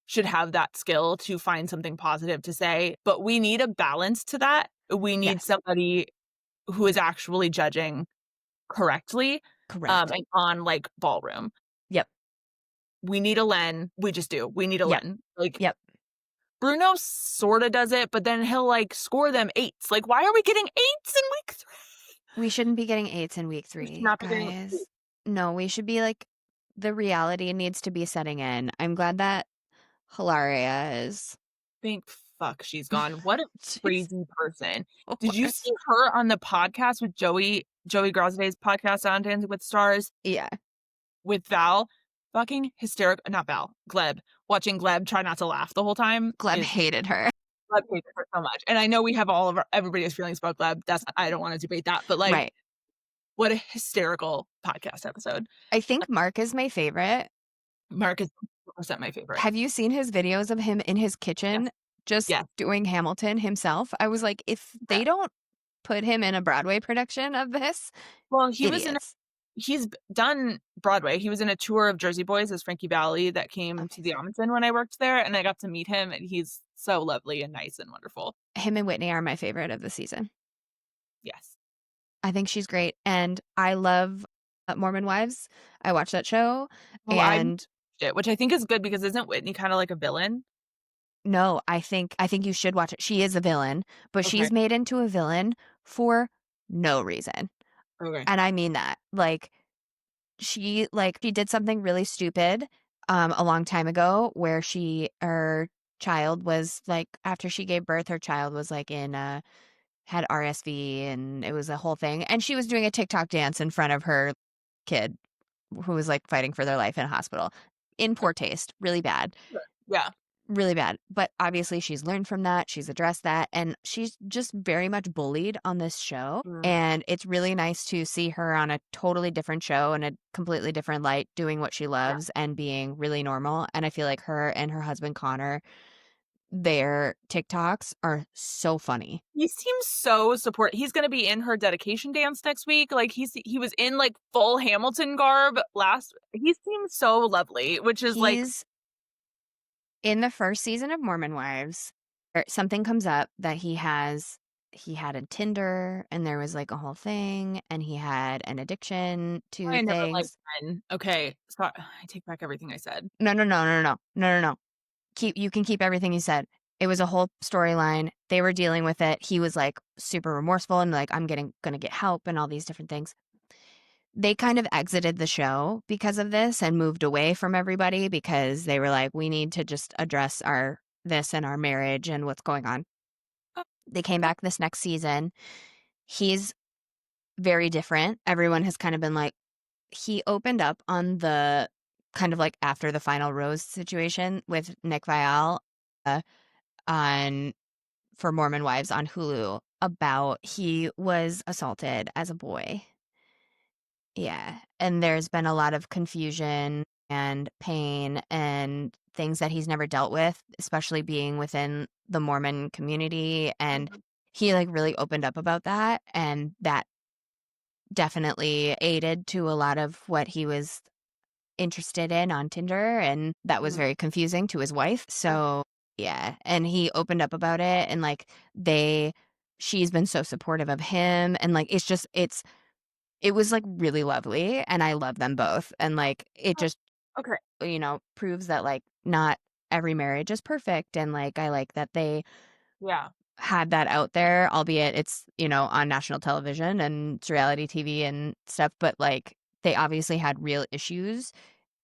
should have that skill to find something positive to say. But we need a balance to that. We need Yes. somebody who is actually judging correctly, Correct. and on like ballroom. Yep. We need a Len. We just do. We need a Yep. Len. Like, Yep. Bruno sort of does it, but then he'll like score them 8s. Like, why are we getting 8s in week 3? We shouldn't be getting 8s in week 3, not be getting guys. No, we should be like, the reality needs to be setting in. I'm glad that Hilaria is. Thank fuck she's gone. What a crazy person. the Did you worst. see her on the podcast with Joey Grosset's podcast on Dancing with Stars Yeah. with Val? Fucking hysterical. Not Val, Gleb. Watching Gleb try not to laugh the whole time. Gleb hated her. Gleb hated her so much. And I know we have everybody's feelings about Gleb. I don't want to debate that, but like, Right. what a hysterical podcast episode. I think Mark is my favorite. Mark is 100% my favorite. Have you seen his videos of him in his kitchen just doing Hamilton himself? I was like, if they don't put him in a Broadway production of this, well, he's done Broadway. He was in a tour of Jersey Boys as Frankie Valli that came to the Amundsen when I worked there, and I got to meet him, and he's so lovely and nice and wonderful. Him and Whitney are my favorite of the season. Yes. I think she's great, and I love Mormon Wives. I watched that show, Well, and which I think is good because isn't Whitney kind of like a villain? No, I think you should watch it. She is a villain, but Okay. she's made into a villain for no reason. Okay. And I mean that. She did something really stupid a long time ago where her child was like after she gave birth, her child was like in had RSV and it was a whole thing. And she was doing a TikTok dance in front of her kid who was like fighting for their life in a hospital. In poor taste, really bad. Sure. Yeah. Really bad. But obviously she's learned from that. She's addressed that. And she's just very much bullied on this show. Mm. And it's really nice to see her on a totally different show in a completely different light, doing what she Yeah. loves and being really normal. And I feel like her and her husband Connor, their TikToks are so funny. He seems so he's gonna be in her dedication dance next week. Like he was in like full Hamilton garb last. He seems so lovely, which is like He's in the first season of Mormon Wives, something comes up that he had a Tinder and there was like a whole thing and he had an addiction to I never liked things. men. Okay, so I take back everything I said. No, no, no, no, no, no, no, no. You can keep everything you said. It was a whole storyline. They were dealing with it. He was like super remorseful and like gonna get help and all these different things. They kind of exited the show because of this and moved away from everybody because they were like, we need to just address our this and our marriage and what's going on. Oh, They came oh, back this next season. He's very different. Everyone has kind of been like, he opened up on the kind of like after the final rose situation with Nick Viall uh, on for Mormon Wives on Hulu about he was assaulted as a boy. Yeah. And there's been a lot of confusion and pain and things that he's never dealt with, especially being within the Mormon community. And mhm. he like really opened up about that. And that definitely aided to a lot of what he was interested in on Tinder. And that was Mhm. very confusing to his wife. Yeah. So, yeah. And he opened up about it. And like she's been so supportive of him. And like, it was, like, really lovely, and I love them both, and, like, it Oh, just, okay. proves that, like, not every marriage is perfect, and, like, I like that they Yeah. had that out there, albeit it's, on national television and it's reality TV and stuff, but, like, they obviously had real issues,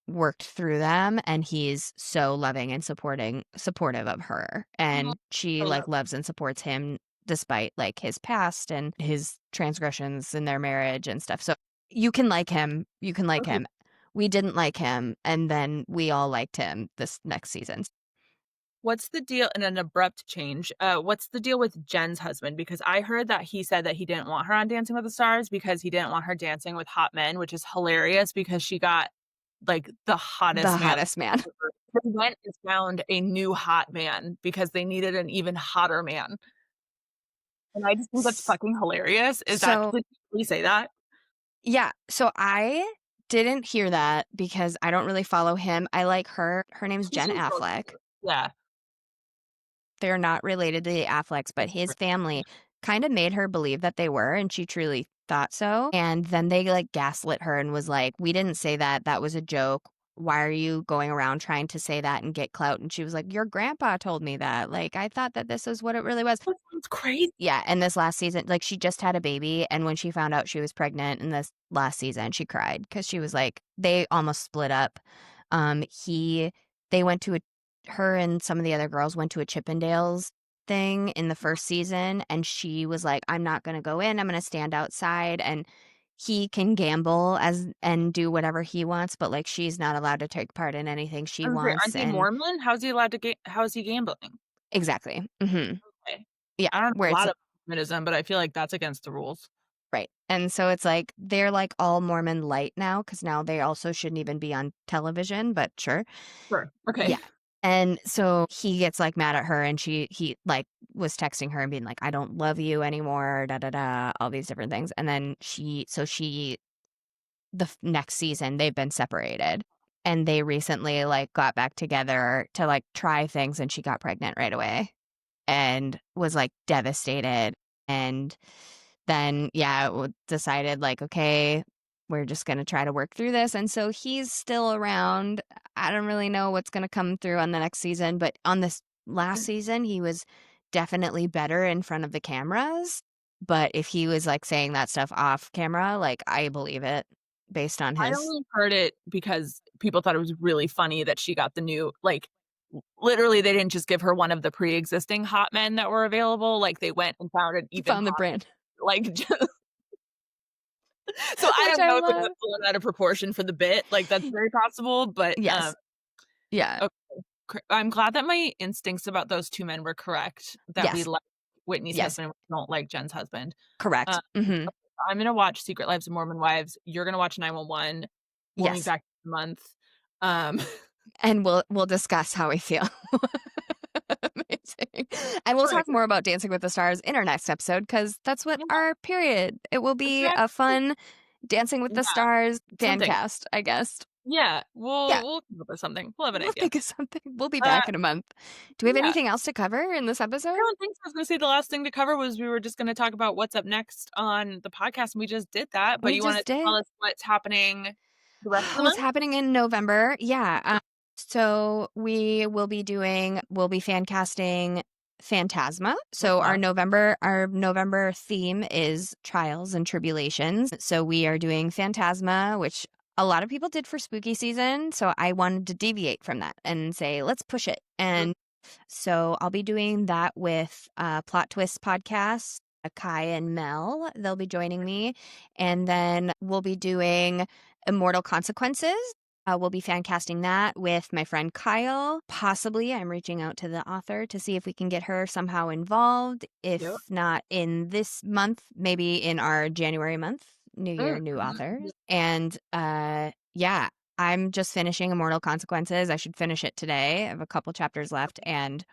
worked through them, and he's so loving and supportive of her, Oh, and she, so like, lovely. loves and supports him despite, like, his past and his transgressions in their marriage and stuff, so you can like Okay. him. We didn't like him, and then we all liked him this next season. What's the deal in an abrupt change? What's the deal with Jen's husband? Because I heard that he said that he didn't want her on Dancing with the Stars because he didn't want her dancing with hot men, which is hilarious because she got like the The hottest man. hottest man. They went and found a new hot man because they needed an even hotter man. And I just think that's S fucking hilarious. Is that so did you say that? yeah, so I didn't hear that because I don't really follow him. I like her. Her name's Jen She's so Affleck. cute. Yeah. They're not related to the Afflecks, but his family kind of made her believe that they were, and she truly thought so. And then they like gaslit her and was like, "We didn't say that. That was a joke. Why are you going around trying to say that and get clout?" And she was like, "Your grandpa told me that. Like, I thought that this was what it really was." That sounds crazy. Yeah, and this last season, like, she just had a baby, and when she found out she was pregnant in this last season, she cried because she was like they almost split up. He they went to a her and some of the other girls went to a Chippendales thing in the first season, and she was like, "I'm not gonna go in, I'm gonna stand outside," and he can gamble as and do whatever he wants, but, like, she's not allowed to take part in anything she I was gonna say, wants, aren't they and Mormon? How's he allowed to how is he gambling? exactly, mhm. Okay. Yeah, I don't know where a it's lot of Mormonism, but I feel like that's against the rules. right. And so it's like they're like all Mormon light now because now they also shouldn't even be on television, but sure. Sure. Okay. Yeah. And so he gets like mad at her and he like was texting her and being like, I don't love you anymore, da da da, all these different things. And then next season, they've been separated. And they recently like got back together to like try things and she got pregnant right away and was like devastated. And then, yeah, decided like, okay, we're just going to try to work through this. And so he's still around. I don't really know what's going to come through on the next season, but on this last season he was definitely better in front of the cameras, but if he was like saying that stuff off camera, like I believe it based on I his only heard it because people thought it was really funny that she got the new, like, literally, they didn't just give her one of the pre-existing hot men that were available, like, they went and found an even found the hot, brand, like, so I which don't I know if it got love. blown out of proportion for the bit, like, that's very possible, but, Yes. Yeah. okay, I'm glad that my instincts about those 2 men were correct, that we Yes. like Whitney's Yes. husband and we don't like Jen's husband. Correct. Okay, I'm gonna watch Secret Lives of Mormon Wives, you're gonna watch 911, we'll meet Yes. back in a month. Um, And we'll discuss how we feel. Amazing. And we'll talk more about Dancing with the Stars in our next episode because that's what yeah, our period. It will be a exactly. fun Dancing with Yeah, the Stars fan something. cast, I guess. Yeah, Yeah, we'll come up with something. We'll have an we'll idea. think of something. We'll be Uh, back in a month. Do we have yeah, anything else to cover in this I episode? don't think so. I was gonna say the last thing to cover was we were just gonna talk about what's up next on the podcast, and we just did that, but We you wanna just did. tell us what's happening the rest of the What's month? happening in November? Yeah. So we'll be fan casting Phantasma. So Wow. our November theme is trials and tribulations. So we are doing Phantasma, which a lot of people did for spooky season. So I wanted to deviate from that and say, let's push it. Mhm. And so I'll be doing that with Plot Twist podcast. Kai and Mel, they'll be joining me. And then we'll be doing Immortal Consequences. We'll be fan casting that with my friend Kyle. Possibly, I'm reaching out to the author to see if we can get her somehow involved. Yep. If not in this month, maybe in our January month. New year, new authors. And yeah, I'm just finishing Immortal Consequences. I should finish it today. I have a couple chapters left, and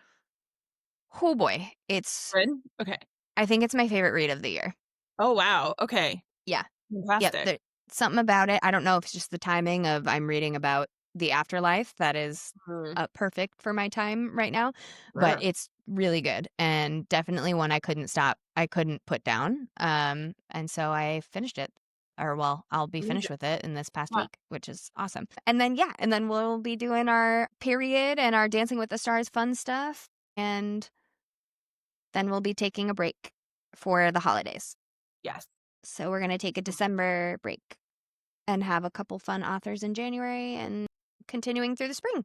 oh boy, Good? Okay. I think it's my favorite read of the year. Oh, wow, okay. Yeah. Yep. Fantastic. Something about it. I don't know if it's just the timing of I'm reading about the afterlife that is Mhm. perfect for my time right now, but Sure. it's really good and definitely one I couldn't stop. I couldn't put down. And so I finished it. Or well, I'll be finished Amazing. with it in this past Yeah. week, which is awesome. And then yeah, and then we'll be doing our period and our Dancing with the Stars fun stuff. And then we'll be taking a break for the holidays. Yes. So we're going to take a December break and have a couple fun authors in January and continuing through the spring.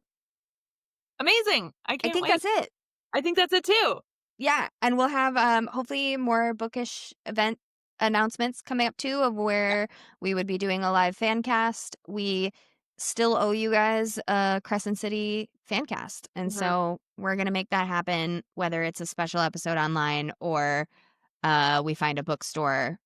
Amazing. I I can't think wait. that's it. I think that's it too. Yeah, and we'll have hopefully more bookish event announcements coming up too of where we would be doing a live fan cast. We still owe you guys a Crescent City fan cast. And Mhm. so we're going to make that happen whether it's a special episode online or we find a bookstore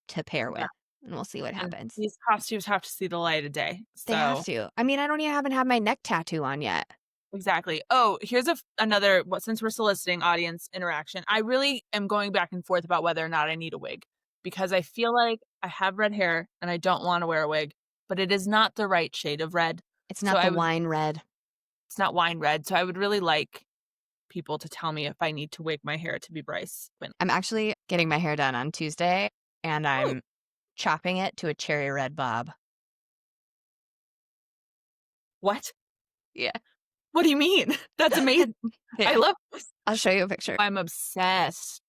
to pair Yeah, with, and we'll see what and happens. these costumes have to see the light of day, They have so to. I mean, I don't even haven't had my neck tattoo on yet. exactly. Oh, here's another, what, since we're soliciting audience interaction, I really am going back and forth about whether or not I need a wig, because I feel like I have red hair and I don't wanna wear a wig, but it is not the right shade of red. It's So not the I would wine red. It's not wine red, so I would really like people to tell me if I need to wig my hair to be Bryce Quinn. I'm actually getting my hair done on Tuesday, and Oh, I'm chopping it to a cherry red bob. what? Yeah. What do you mean? That's amazing. I Yeah. love this. I'll show you a picture. I'm obsessed.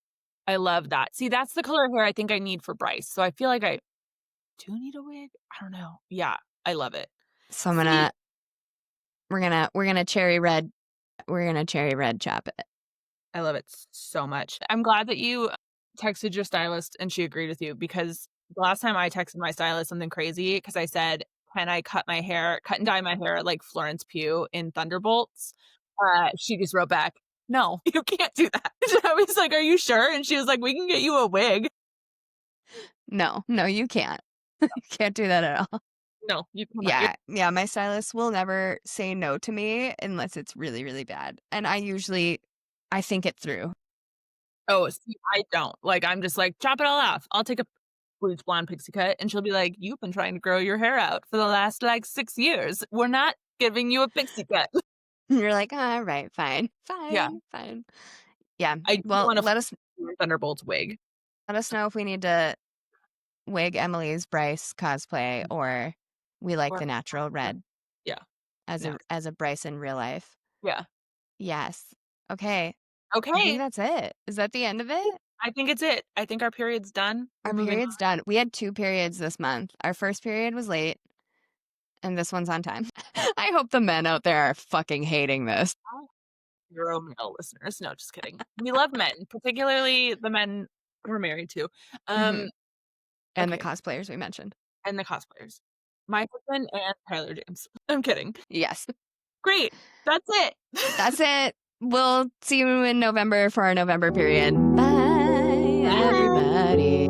I love that. See, that's the color of hair I think I need for Bryce, so I feel like I do need a wig? I don't know. Yeah, I love it. So I'm See, gonna we're gonna cherry red chop it. I love it so much. I'm glad that you texted your stylist and she agreed with you, because the last time I texted my stylist something crazy, because I said, "Can I cut and dye my hair like Florence Pugh in Thunderbolts?" She just wrote back, "No, you can't do that." I was like, "Are you sure?" And she was like, "We can get you a wig." No, you can't. You can't do that at all. No, you cannot. You're Yeah, my stylist will never say no to me unless it's really, really bad. And I think it through. Oh, see, I don't. Like, I'm just like, "Chop it all off. I'll take a bleach blonde pixie cut." And she'll be like, "You've been trying to grow your hair out for the last, like, 6 years. We're not giving you a pixie cut." You're like, all right, fine, Yeah, fine. Yeah. I do Well, want a Thunderbolts wig. let us know if we need to wig Emily's Bryce cosplay or we like Or the natural red yeah, as yeah, a Bryce in real life. yeah. Yes. Okay. I think Okay. that's it. Is that the end of it? I think it's it. I think our period's done. We're Our moving period's done. We had 2 periods this month. Our first period was late, and this one's on time. I hope the men out there are fucking hating this. on. Zero male listeners. No, just kidding. We love men, particularly the men we're married to. Mhm. And the Okay, cosplayers we mentioned. and the cosplayers. My husband and Tyler James. I'm kidding. Yes. Great. That's it. That's it. We'll see you in November for our November period. Bye, Bye. everybody.